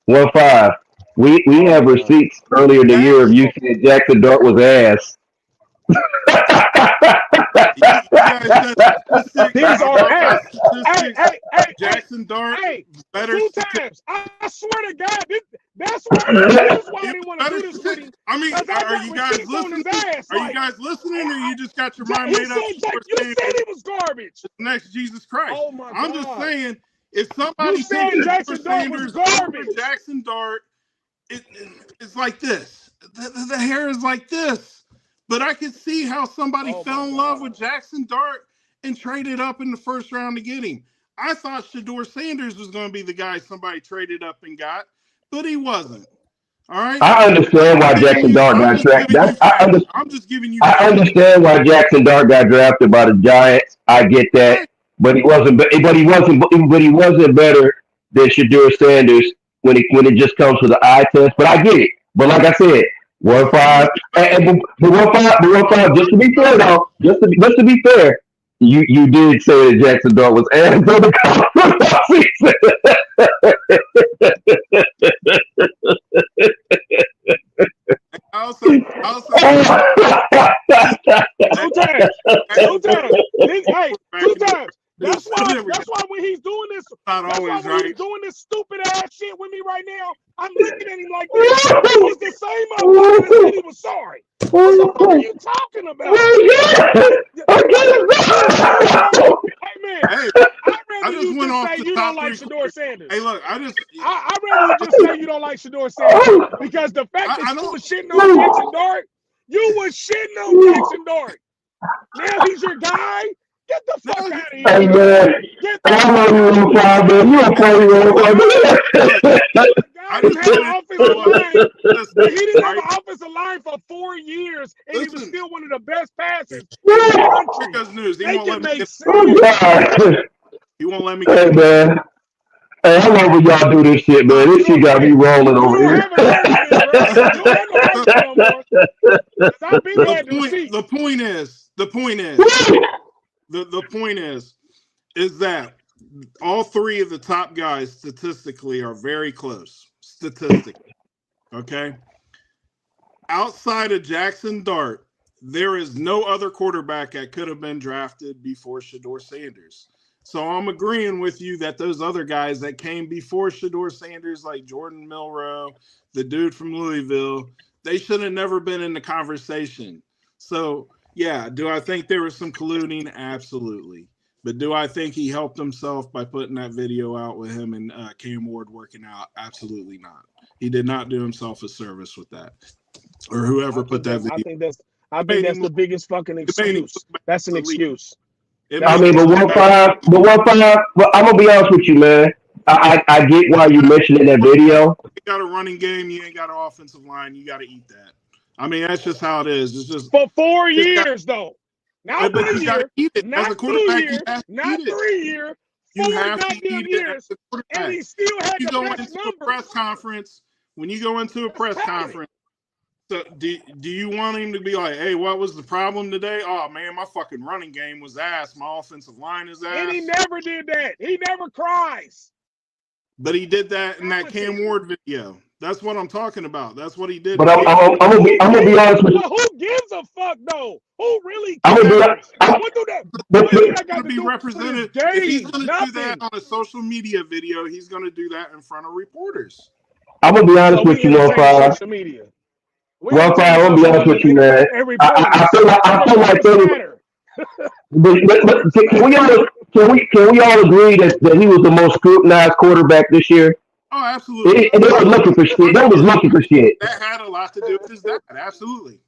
C: 1-5. We have receipts earlier in the year of you said Jackson Dart was ass.
B: You guys said statistics.
A: These are hey,
B: Jackson Dart better.
A: 2 times. I swear to God, that's why this is why I didn't want to do this with him.
B: I mean, are you guys listening? Are you guys listening, or you just got your mind made up?
A: You said he was garbage.
B: Next, Jesus Christ.
A: Oh my God.
B: I'm just saying, if somebody
A: said Jackson Dart was garbage.
B: Jackson Dart, it's like this. The hair is like this. But I could see how somebody fell in love with Jackson Dart and traded up in the first round to get him. I thought Shador Sanders was going to be the guy somebody traded up and got, but he wasn't. All right.
C: I understand why Jackson Dart got drafted.
B: I'm just giving you.
C: I understand why Jackson Dart got drafted by the Giants. I get that, but he wasn't. But he wasn't better than Shador Sanders when it just comes to the eye test. But I get it. But like I said. 1-5, but 1-5. Just to be fair, though, just to be fair, you did say that Jackson Dart was ass on the season.
B: I'll say.
A: 2 times. Hey, 2 times. That's why when he's doing this, he's doing this stupid ass shit with me right now, I'm looking at him like this. It's the same motherfucker that said he was sorry. What the fuck are you talking about? Hey man, I'd rather you just say you don't like Shador Sanders.
B: Hey, look, I'd
A: rather you just say you don't like Shador Sanders because the fact that you was shitting on Jackson Dart, you was shitting on Jackson Dart. Now he's your guy. Get the fuck out of here.
C: Hey, man. I love you, 1-5, man. You don't play
A: He had an offensive line. He didn't have an offensive line for 4 years, and he was still one of the best passers in the country.
B: Because news. He won't let me.
C: Hey, man. Hey, I love when y'all do this shit, man. This shit got me rolling over here.
B: The point is that all 3 of the top guys statistically are very close. Statistically. Okay. Outside of Jackson Dart, there is no other quarterback that could have been drafted before Shador Sanders. So I'm agreeing with you that those other guys that came before Shador Sanders, like Jordan Milroe, the dude from Louisville, they should have never been in the conversation. So, yeah, do I think there was some colluding? Absolutely. But do I think he helped himself by putting that video out with him and Cam Ward working out? Absolutely not. He did not do himself a service with that. Or whoever put that video.
A: I think that's the biggest fucking excuse. That's an excuse.
C: I mean, but 1-5, but I'm gonna be honest with you, man. I get why you mentioned in that video.
B: You got a running game, you ain't got an offensive line, you got to eat that. I mean, that's just how it is. It's just
A: for 4 years, though. Not 1 year,
B: not 2 years,
A: not 3 years.
B: You have to eat
A: years, and he still had the best numbers.
B: A press conference, when you go into a press conference, so do you want him to be like, hey, what was the problem today? Oh, man, my fucking running game was ass. My offensive line is ass.
A: And he never did that. He never cries.
B: But he did that in that Cam Ward video. That's what I'm talking about. That's what he did.
C: But I'm gonna be honest with you.
A: Who gives a fuck, though? Who really cares? What do that?
B: He's going to be represented. If he's going to do that on a social media video, he's going to do that in front of reporters.
C: I'm going to be honest with you, 1-5.
A: Social media.
C: 1-5, I'm going to be honest with you, man. I feel like But can we all agree that he was the most scrutinized quarterback this year?
B: Oh, absolutely.
C: And they were looking for shit. They was looking for shit.
B: That had a lot to do with his dad. Absolutely.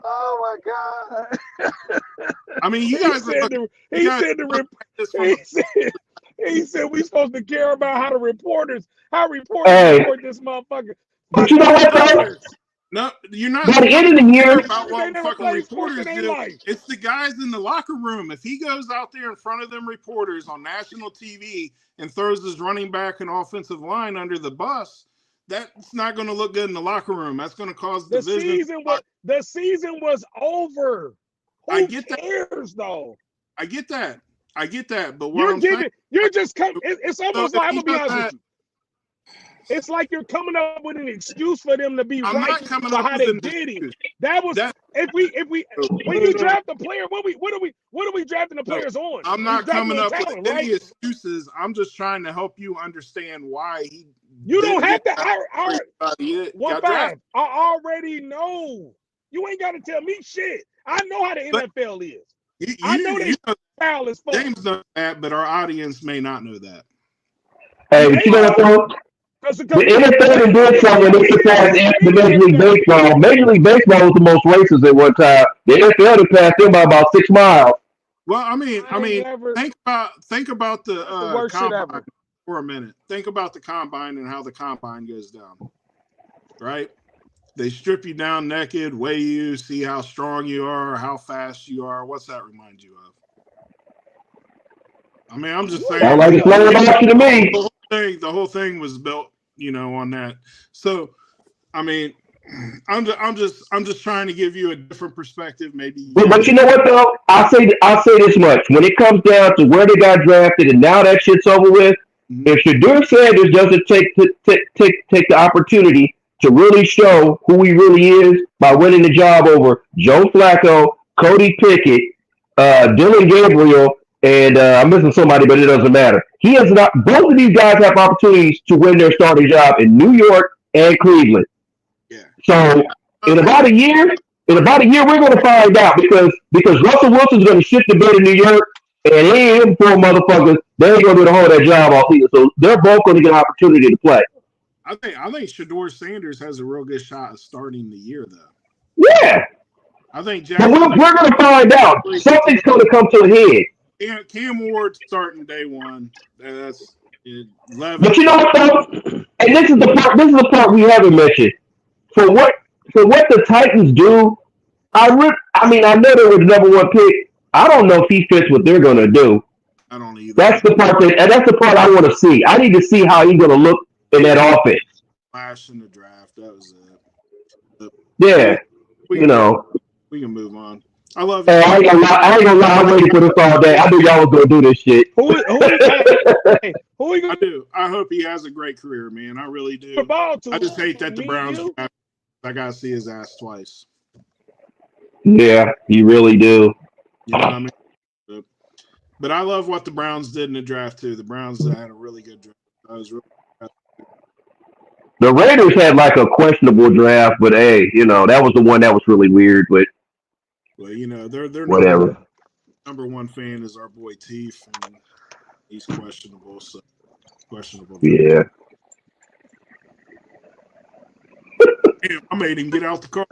A: Oh my God!
B: I mean, you guys.
A: He said we supposed to care about how reporters report this motherfucker.
C: But you know what, though?
B: No, you're not.
C: By the end of the year,
B: about what fucking reporters do. It's the guys in the locker room. If he goes out there in front of them reporters on national TV and throws his running back and offensive line under the bus, that's not going to look good in the locker room. That's going to cause division.
A: The season was over. Who
B: I get
A: cares, though?
B: I get that. But what
A: you're just coming. It's almost like, I'm gonna be honest with you. It's like you're coming up with an excuse for them to be right for how they did it. If we when you draft a player, what are we drafting the players on?
B: I'm not coming up with any excuses. I'm just trying to help you understand why he.
A: You don't have to. I already know. You ain't got to tell me shit. I know how the NFL is. I know they foul as fuck.
B: James knows that, but our audience may not know that.
C: Hey, you know what? The NFL did something they surpassed the Major League Baseball. Major League Baseball was the most racist at one time. The NFL had passed them by about 6 miles.
B: Well, I mean, think about the combine for a minute. Think about the combine and how the combine goes down. Right? They strip you down naked, weigh you, see how strong you are, how fast you are. What's that remind you of? I mean, I'm just saying.
C: I like it's lower option to me.
B: The whole thing was built, on that. So, I mean, I'm just trying to give you a different perspective, maybe.
C: But you know what, though? I'll say this much: when it comes down to where they got drafted, and now that shit's over with, if Shedeur Sanders doesn't take the opportunity to really show who he really is by winning the job over Joe Flacco, Cody Pickett, Dylan Gabriel, and I'm missing somebody, but it doesn't matter. He has not. Both of these guys have opportunities to win their starting job in New York and Cleveland. Yeah. So in about a year, we're going to find out because Russell Wilson's going to shit the bed in New York, and he and four motherfuckers, they ain't going to be able to hold that job all season. So they're both going to get an opportunity to play.
B: I think Shedeur Sanders has a real good shot at starting the year, though.
C: Yeah.
B: I think
C: But we're going to find out. Something's going to come to a head.
B: Cam Ward starting day one. That's 11.
C: But you know what, though? And this is the part we haven't mentioned. For what the Titans do, I know they were the number one pick. I don't know if he fits what they're going to do.
B: I don't either.
C: That's the part I want to see. I need to see how he's going to look in that offense.
B: Flash in the draft. That was it.
C: Yeah.
B: We can move on. I love you.
C: Hey, I ain't gonna lie. I'm waiting for this all day. I knew y'all was gonna do this shit.
A: Who are you gonna
B: do? I hope he has a great career, man. I really do. I just hate that the Browns. I gotta see his ass twice.
C: Yeah, you really do.
B: You know what I mean? But I love what the Browns did in the draft too. The Browns had a really good draft.
C: The Raiders had like a questionable draft, but hey, that was the one that was really weird. But
B: well, they're
C: whatever.
B: Number one fan is our boy Teef, and he's questionable. So questionable.
C: Yeah.
B: Damn, I made him get out the car.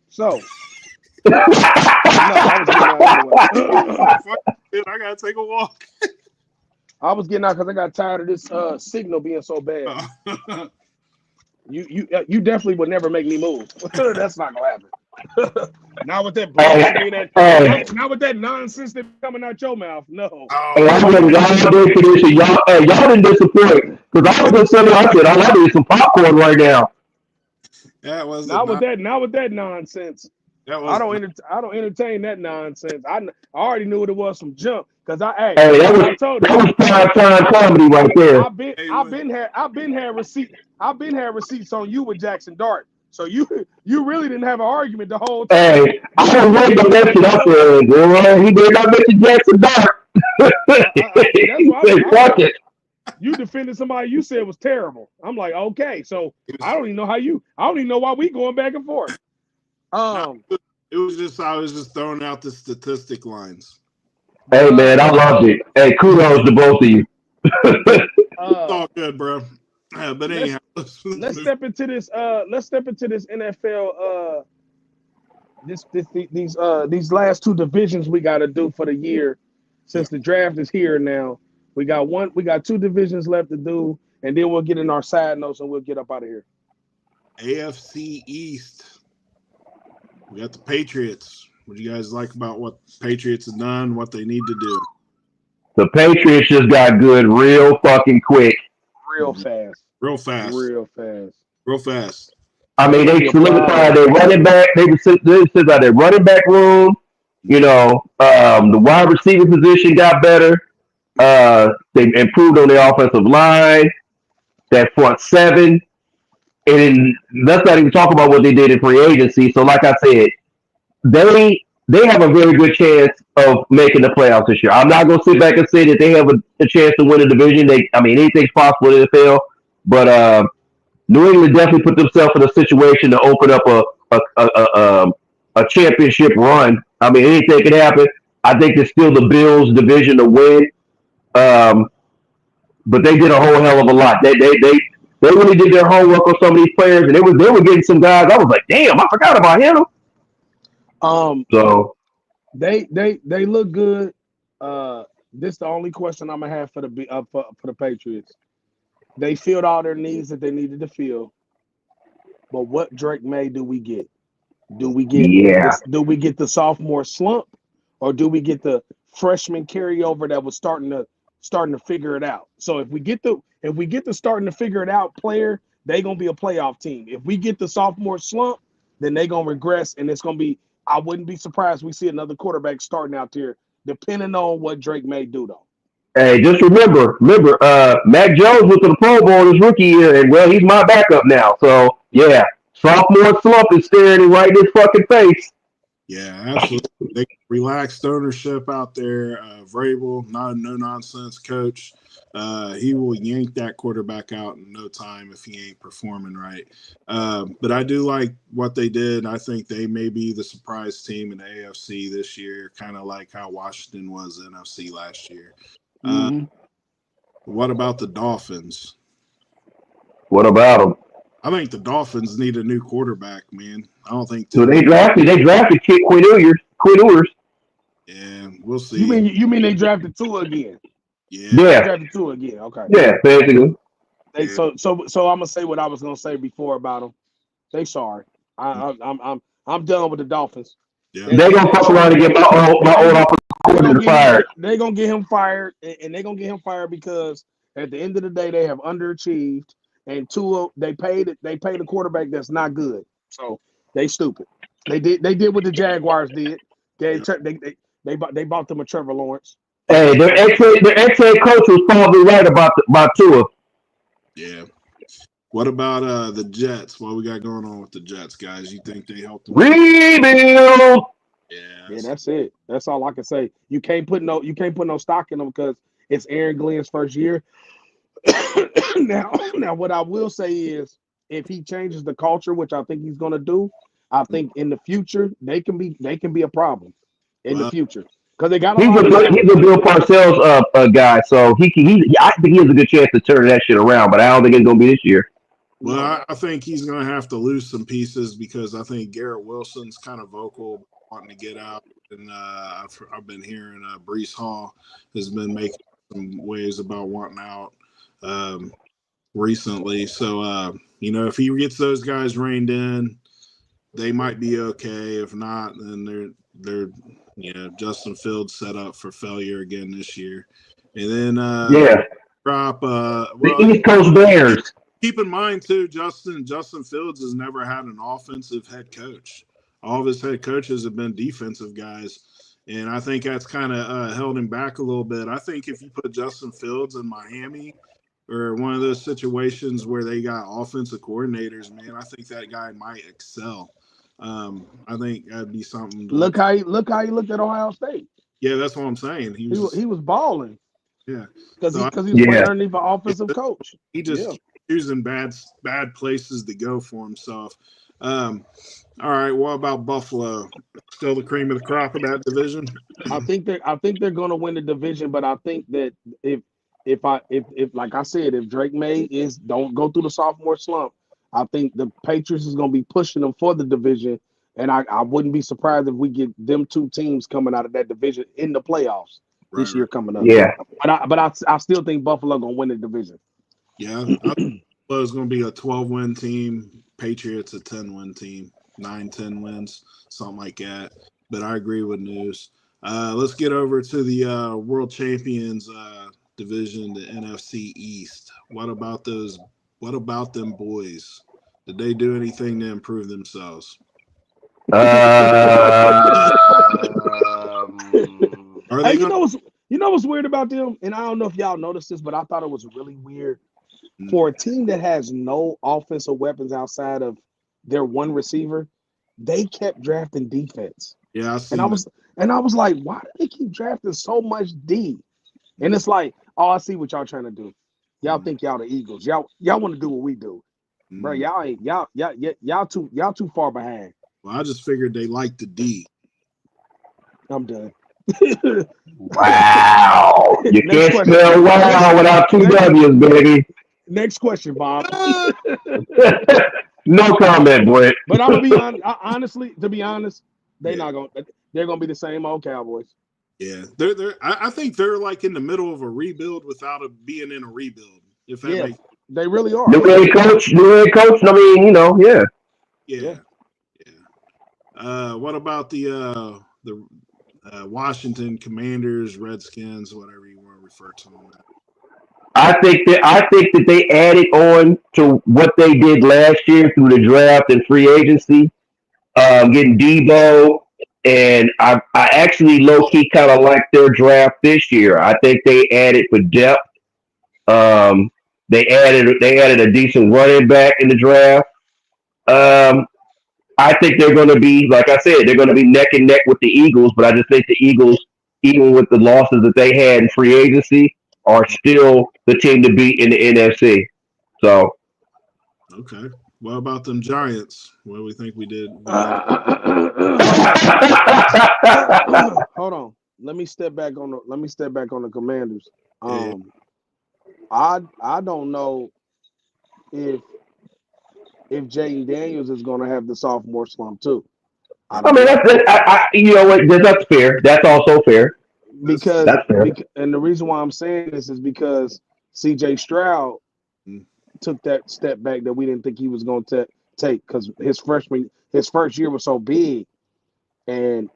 A: So. No, I was getting out anyway.
B: I gotta take a walk.
A: I was getting out because I got tired of this signal being so bad. You definitely would never make me move. That's not gonna happen. Not with that bullshit, not with that nonsense that's coming out your mouth. No.
C: Y'all didn't disappoint because I was just saying, I said I need some popcorn right now.
B: That was
A: not with that nonsense. I don't entertain that nonsense. I already knew what it was from jump because that was prime time comedy right there.
C: I've
A: been had receipts on you with Jackson Dart. So you really didn't have an argument the whole time.
C: Hey, I was ready to mention up there, boy. He did not mention Jackson Dart. Fuck it.
A: You defended somebody you said was terrible. I'm like, okay, so I don't even know why we going back and forth.
B: It It was just I was just throwing out the statistic lines.
C: Hey man, I loved it. Hey, kudos to both of you.
B: It's all good, bro. But anyhow,
A: let's step into this. Let's step into this NFL. These last two divisions we got to do for the year, since the draft is here now. We got two divisions left to do, and then we'll get in our side notes and we'll get up out of here.
B: AFC East. We got the Patriots. What do you guys like about what Patriots have done? What they need to do?
C: The Patriots just got good real fucking quick.
A: Real fast.
B: Real fast.
A: Real fast.
B: Real fast.
C: I mean, they solidified their running back. They solidified their running back room. You know, the wide receiver position got better. They improved on the offensive line. That front seven. And let's not even talk about what they did in free agency. So, like I said, they have a very good chance of making the playoffs this year. I'm not going to sit back and say that they have a chance to win a division. Anything's possible in the NFL. But New England definitely put themselves in a situation to open up a championship run. I mean, anything can happen. I think it's still the Bills' division to win. But they did a whole hell of a lot. They really did their homework on some of these players, and they were getting some guys. I was like, damn, I forgot about him. So
A: they look good. This is the only question I'm gonna have for the Patriots. They filled all their needs that they needed to fill, but what Drake May do we get? Do we get the sophomore slump, or do we get the freshman carryover that was starting to figure it out? So if we get the starting to figure it out player, they gonna be a playoff team. If we get the sophomore slump, then they gonna regress, and it's gonna be. I wouldn't be surprised we see another quarterback starting out there, depending on what Drake may do, though.
C: Hey, just remember, Mac Jones went to the Pro Bowl his rookie year, and well, he's my backup now. So yeah, sophomore slump is staring him right in his fucking face.
B: Yeah, absolutely. They relaxed ownership out there. Vrabel, not a no-nonsense coach. He will yank that quarterback out in no time if he ain't performing right. But I do like what they did. I think they may be the surprise team in the AFC this year, kind of like how Washington was the NFC last year. What about the Dolphins?
C: What about them?
B: I think the Dolphins need a new quarterback, man. I don't think.
C: So they drafted Quinn Ewers.
B: Yeah, we'll see.
A: You mean they drafted Tua again?
B: Yeah.
A: They drafted Tua again. Okay.
C: Yeah, basically.
A: So I'm gonna say what I was gonna say before about them. They sorry. I'm done with the Dolphins.
B: Yeah.
C: They're gonna fuck around and get my old offensive coordinator fired.
A: They're gonna get him fired, and they're gonna get him fired because at the end of the day they have underachieved, and Tua they paid a quarterback that's not good. So they stupid. They did what the Jaguars did. They bought them a Trevor Lawrence.
C: Hey, their ex-head coach was probably right about Tua.
B: Yeah. What about the Jets? What we got going on with the Jets, guys? You think they helped them?
C: Rebuild.
A: Yeah, that's it. That's all I can say. You can't put no stock in them because it's Aaron Glenn's first year. Now, what I will say is, if he changes the culture, which I think he's going to do, I think in the future they can be a problem in the future because they got. He's a
C: Bill Parcells guy, so I think he has a good chance to turn that shit around. But I don't think it's going to be this year.
B: Well, I think he's going to have to lose some pieces because I think Garrett Wilson's kind of vocal, wanting to get out, and I've been hearing Breece Hall has been making some waves about wanting out recently. So if he gets those guys reined in, they might be okay. If not, then they're Justin Fields set up for failure again this year. And then drop
C: the East Coast Bears.
B: Keep in mind too, Justin Fields has never had an offensive head coach. All of his head coaches have been defensive guys, and I think that's kind of held him back a little bit. I think if you put Justin Fields in Miami or one of those situations where they got offensive coordinators, man, I think that guy might excel. I think that'd be something.
A: Look how he looked at Ohio State.
B: Yeah, that's what I'm saying. He
A: was balling.
B: Yeah,
A: because he was playing underneath an offensive coach.
B: He just choosing bad places to go for himself. All right. What about Buffalo? Still the cream of the crop of that division?
A: I think they're going to win the division, but I think that if like I said, if Drake May is don't go through the sophomore slump, I think the Patriots is going to be pushing them for the division, and I wouldn't be surprised if we get them two teams coming out of that division in the playoffs this year coming up.
C: Yeah.
A: But I still think Buffalo going to win the division.
B: Yeah. Buffalo's going to be a 12-win team. Patriots a 10-win team. 9-10 wins, something like that. But I agree with News. Let's get over to the World Champions division, the NFC East. What about those? What about them boys? Did they do anything to improve themselves? Are they
A: Hey, you know what's weird about them? And I don't know if y'all noticed this, but I thought it was really weird for a team that has no offensive weapons outside of their one receiver. They kept drafting defense.
B: Yeah,
A: I was like, why do they keep drafting so much D? And it's like, oh, I see what y'all trying to do. Y'all think y'all the Eagles. Y'all want to do what we do, bro. Y'all too far behind.
B: Well, I just figured they liked the D.
A: I'm done.
C: Wow. You can't spell wow without two W's, baby.
A: Next question, Bob.
C: No comment, Brett.
A: But I'm gonna be honestly, to be honest, they're gonna be the same old Cowboys.
B: Yeah, I think they're like in the middle of a rebuild without being in a rebuild. If that makes
A: they really are.
C: New head coach. I mean,
B: yeah. What about the Washington Commanders, Redskins, whatever you want to refer to them?
C: I think that they added on to what they did last year through the draft and free agency, getting Debo, and I actually low key kind of like their draft this year. I think they added for depth. They added a decent running back in the draft. I think they're going to be, like I said, they're going to be neck and neck with the Eagles. But I just think the Eagles, even with the losses that they had in free agency, are still the team to beat in the NFC. So,
B: okay. What about them Giants? What do we think we did?
A: Hold on. Let me step back on the Commanders. I don't know if Jaden Daniels is going to have the sophomore slump too.
C: I mean, you know what? That's fair. That's also fair.
A: Because
C: that's fair.
A: And the reason why I'm saying this is because C.J. Stroud took that step back that we didn't think he was going to take because his first year was so big, and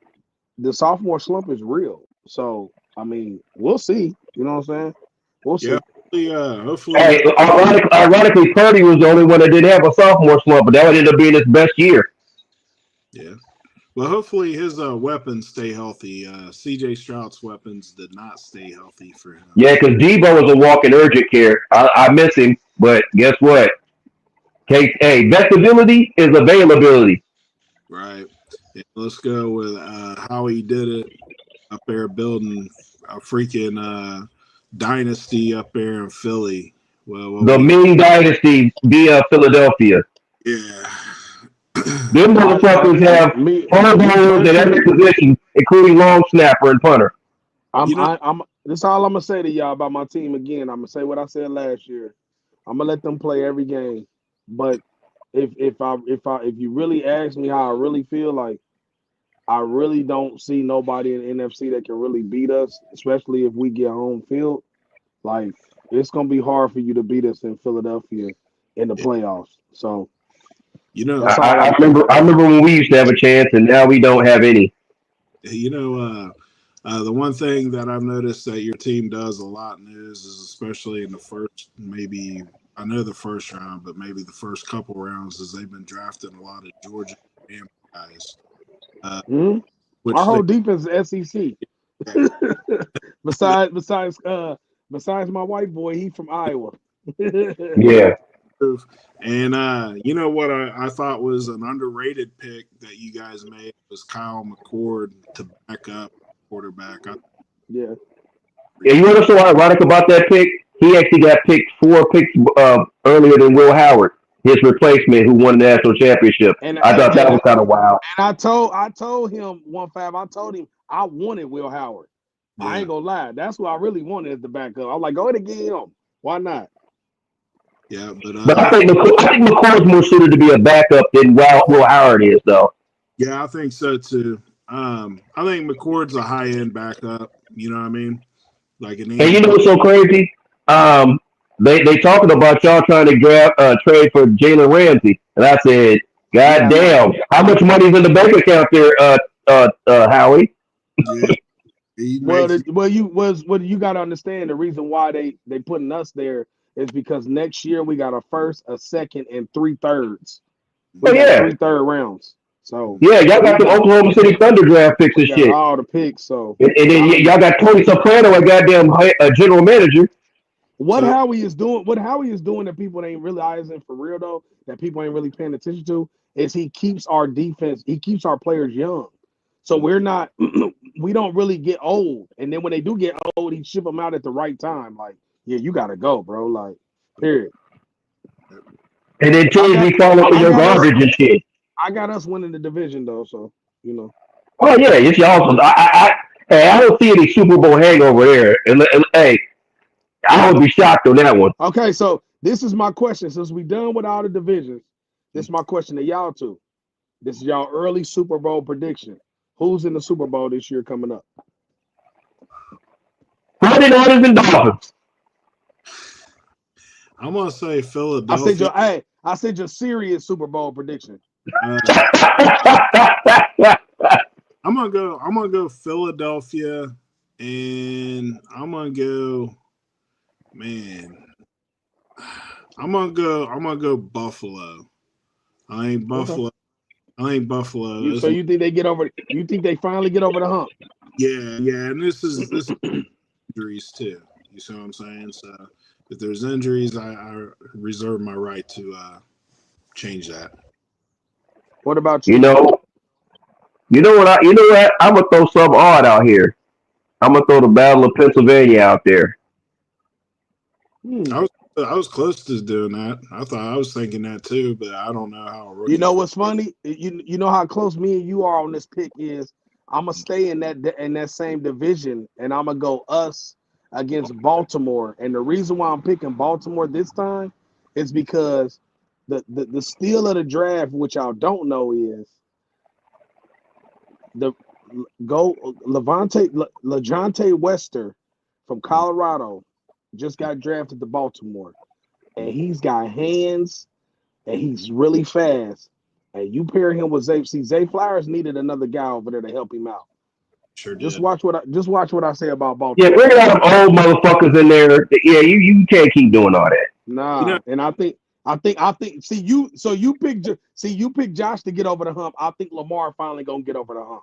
A: the sophomore slump is real. So I mean, we'll see. You know what I'm saying? We'll see.
B: Yeah, hopefully.
C: Hey, ironically, Purdy was the only one that didn't have a sophomore slump, but that would end up being his best year.
B: Yeah. Well, hopefully his weapons stay healthy. C.J. Stroud's weapons did not stay healthy for him.
C: Yeah, because Debo was a walking urgent care. I miss him, but guess what? Hey, vestibility is availability.
B: Right. Yeah, let's go with how he did it up there, building a freaking dynasty up there in Philly. Well,
C: the Ming Dynasty via Philadelphia.
B: Yeah.
C: Them motherfuckers have punter at every position, including long snapper and punter.
A: This is all I'm gonna say to y'all about my team again. I'm gonna say what I said last year. I'm gonna let them play every game. But if you really ask me how I really feel, like I really don't see nobody in the NFC that can really beat us, especially if we get home field. Like it's gonna be hard for you to beat us in Philadelphia in the playoffs. So
C: I remember when we used to have a chance, and now we don't have any.
B: The one thing that I've noticed that your team does a lot is especially in the first, maybe I know the first round, but maybe the first couple rounds, is they've been drafting a lot of Georgia guys.
A: Our whole defense is SEC. besides my white boy, he from Iowa.
C: Yeah.
B: And you know what I thought was an underrated pick that you guys made was Kyle McCord to back up quarterback.
A: Yeah.
C: Yeah, you know what's so ironic about that pick? He actually got picked 4 picks earlier than Will Howard. his replacement who won the national championship.
A: And
C: I thought that was kind of wild.
A: And I told him I told him I wanted Will Howard.
B: Yeah.
A: I ain't gonna lie. That's what I really wanted as the backup. I'm like, go ahead and get him. Why not?
B: Yeah,
C: But I think McCord's more suited to be a backup than Will Howard is, though.
B: Yeah, I think so too. I think McCord's a high end backup. You know what I mean? Like
C: And you know what's so crazy? They talking about y'all trying to trade for Jalen Ramsey, and I said, God damn, how much money's in the bank account there, Howie?
B: Yeah.
A: What you got to understand, the reason why they putting us there is because next year we got a first, a second, and 3 thirds. We got 3 third rounds. So
C: yeah, y'all got the Oklahoma City Thunder draft picks and shit.
A: All the picks. So
C: and then y'all got Tony Soprano, a goddamn general manager.
A: What Howie is doing that people ain't realizing for real though, that people ain't really paying attention to, is he keeps our defense, he keeps our players young. So we're not, we don't really get old. And then when they do get old, he ship them out at the right time. Like, yeah, you gotta go, bro. Like, period.
C: And then teams be calling for your garbage and shit.
A: I got us winning the division though, so you know.
C: Oh yeah, it's y'all. I don't see any Super Bowl hangover there. And hey, I would be shocked on that one.
A: Okay, so this is my question. Since we done with all the divisions, this is my question to y'all two. This is y'all early Super Bowl prediction. Who's in the Super Bowl this year coming up?
C: 49ers and Dolphins.
B: I'm gonna say Philadelphia.
A: I said your serious Super Bowl prediction.
B: I'm gonna go Philadelphia, and I'm gonna go. Man, I'm gonna go Buffalo. I ain't Buffalo.
A: So you think they get over? You think they finally get over the hump?
B: Yeah, and this is injuries too. You see what I'm saying? So if there's injuries, I reserve my right to change that.
A: What about you?
C: You know what? I'm gonna throw something odd out here. I'm gonna throw the Battle of Pennsylvania out there.
B: I was close to doing that. I was thinking that too, but I don't know how.
A: You know what's funny? You know how close me and you are on this pick is. I'm gonna stay in that same division, and I'm gonna go us against Baltimore. And the reason why I'm picking Baltimore this time is because the steal of the draft, which y'all don't know, is LeJohntay Wester from Colorado just got drafted to Baltimore, and he's got hands, and he's really fast. And you pair him with Zay. See, Zay Flowers needed another guy over there to help him out.
B: Sure did.
A: Just watch what I say about Baltimore.
C: Yeah, bring a lot of old motherfuckers in there. Yeah, you can't keep doing all that.
A: Nah, and I think. See, you pick Josh to get over the hump. I think Lamar finally gonna get over the hump.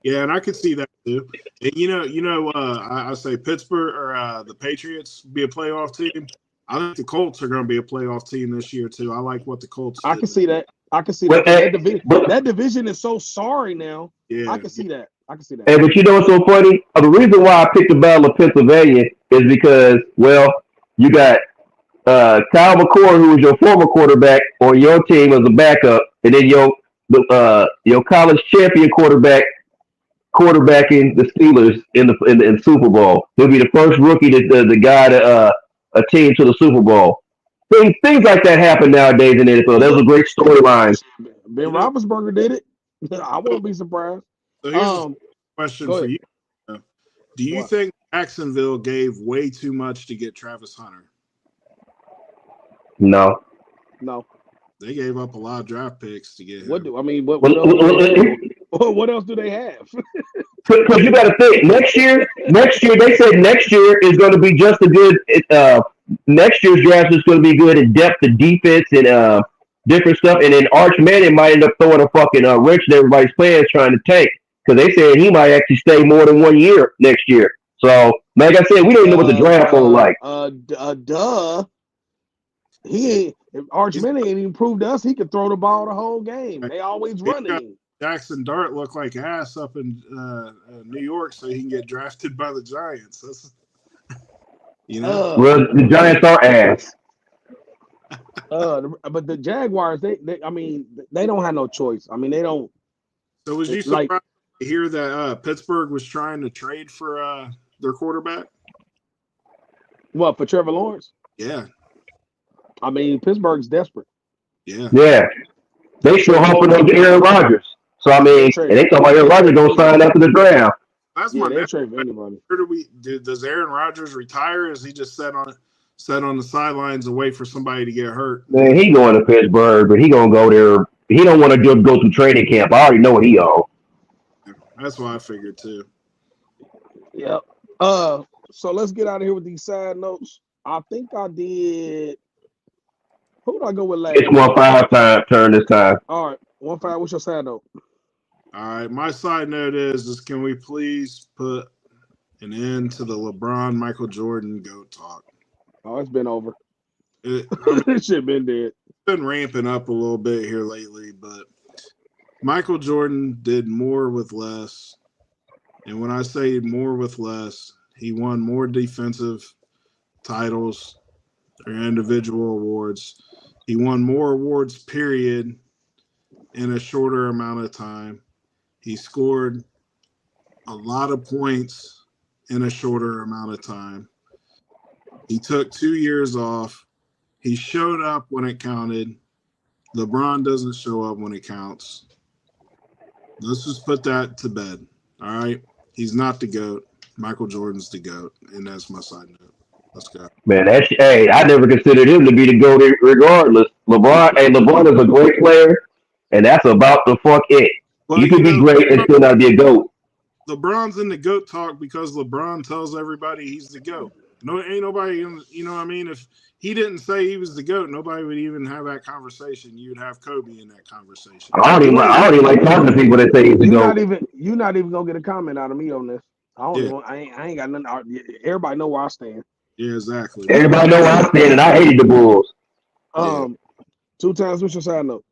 B: Yeah, and I could see that too. And I say Pittsburgh or the Patriots be a playoff team. I think the Colts are going to be a playoff team this year too. I like what the Colts.
A: I can see that. That division is so sorry now. Yeah, I can see that.
C: Hey, but you know what's so funny? The reason why I picked the Battle of Pennsylvania is because, well, you got Kyle McCord, who was your former quarterback on your team as a backup, and then your college champion quarterbacking the Steelers in the Super Bowl. He'll be the first rookie to guide a team to the Super Bowl. Things like that happen nowadays in the NFL. Those are great storylines.
A: Ben Roethlisberger did it. I won't be surprised.
B: So here's a question for you. Do you think Jacksonville gave way too much to get Travis Hunter?
C: No.
B: They gave up a lot of draft picks to get him.
A: What else do they have?
C: Because you got to think, next year, they said next year is going to be just as good. Next year's draft is going to be good in depth and defense and different stuff. And then Arch Manning might end up throwing a fucking wrench in everybody's plans trying to tank. Because they said he might actually stay more than 1 year next year. So, like I said, we don't know what the draft will look like.
A: If Arch Manning ain't even proved to us he could throw the ball the whole game. They always running.
B: Jackson Dart looked like ass up in New York, so he can get drafted by the Giants. That's,
C: well, the Giants are ass.
A: But the Jaguars, I mean, they don't have no choice. I mean, they don't
B: So was you
A: like
B: surprised to hear that Pittsburgh was trying to trade for their quarterback?
A: what for Trevor Lawrence.
B: Yeah,
A: I mean, Pittsburgh's desperate.
B: yeah.
C: Yeah, they still hoping on Aaron Rodgers. So I
A: They'll
C: mean,
A: trade.
C: and they talking about Aaron Rodgers gonna sign after the draft.
B: That's
A: Yeah,
B: my
A: they'll
B: next
A: trade for
B: question.
A: anybody.
B: Where does Aaron Rodgers retire? Or is he just set on the sidelines and wait for somebody to get hurt?
C: Man, he going to Pittsburgh, but he gonna go there. He don't want to just go through training camp. I already know what he on.
B: That's what I figured too.
A: Yep. So let's get out of here with these side notes. I think I did. Who did I go with last?
C: It's 1-5 time turn this time.
A: All right, 1-5. What's your side note?
B: All right, my side note is can we please put an end to the LeBron Michael Jordan GOAT talk?
A: Oh, it's been over.
B: It's
A: This shit been dead.
B: been ramping up a little bit here lately, but Michael Jordan did more with less. And when I say more with less, he won more defensive titles or individual awards. He won more awards, period, in a shorter amount of time. He scored a lot of points in a shorter amount of time. He took 2 years off. He showed up when it counted. LeBron doesn't show up when it counts. Let's just put that to bed. All right. He's not the GOAT. Michael Jordan's the GOAT. And that's my side note. Let's go.
C: Man, hey, I never considered him to be the GOAT regardless. LeBron is a great player, and that's about the fuck it.
B: Well,
C: You can be great and still not be a GOAT.
B: LeBron's in the GOAT talk because LeBron tells everybody he's the GOAT. No, ain't nobody, you know what I mean? If he didn't say he was the GOAT, nobody would even have that conversation. You'd have Kobe in that conversation.
C: I don't even like talking to people that say he's the GOAT.
A: You're not even gonna get a comment out of me on this. I ain't got nothing. Everybody know where I stand.
B: Yeah, exactly.
C: Everybody know where I stand, and I hated the Bulls.
A: 2 times. What's your side note?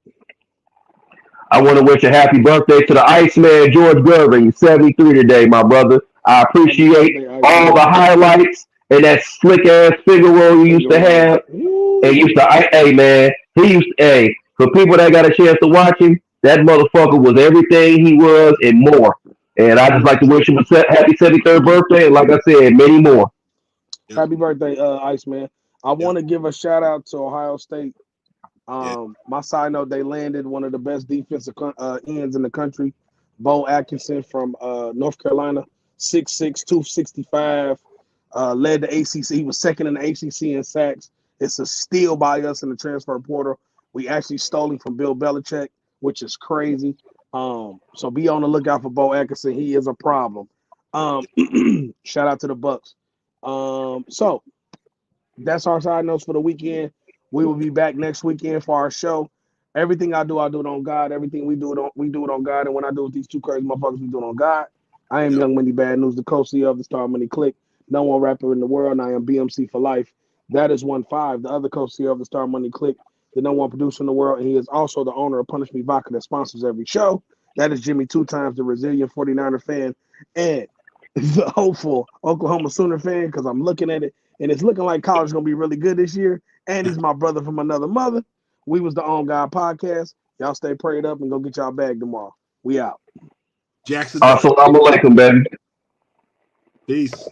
C: I want to wish a happy birthday to the Iceman, George Gervin. He's 73 today, my brother. I appreciate all the highlights and that slick ass figure roll you used to have. Hey man, for people that got a chance to watch him, that motherfucker was everything he was and more. And I just like to wish him a happy 73rd birthday, and like I said, many more.
A: Happy birthday, Iceman. I want to give a shout out to Ohio State. My side note, they landed one of the best defensive ends in the country, Bo Atkinson from North Carolina, 6'6", 265, led the ACC. He was second in the ACC in sacks. It's a steal by us in the transfer portal. We actually stole him from Bill Belichick, which is crazy. So be on the lookout for Bo Atkinson. He is a problem. Shout out to the Bucks. So that's our side notes for the weekend. We will be back next weekend for our show. Everything I do it on God. Everything we do it on God. And when I do it with these two crazy motherfuckers, we do it on God. I am Young Money Bad News, the co-CEO of the Star Money Click, #1 rapper in the world, and I am BMC for life. That is 1-5, the other co-CEO of the Star Money Click, the #1 producer in the world, and he is also the owner of Punish Me Vodka that sponsors every show. That is Jimmy 2 times, the resilient 49er fan, and the hopeful Oklahoma Sooner fan, because I'm looking at it, and it's looking like college is going to be really good this year. And he's my brother from another mother. We was the On God Podcast. Y'all stay prayed up and go get y'all bag tomorrow. We out.
B: Jackson.
C: Assalamu alaikum, baby.
B: Peace.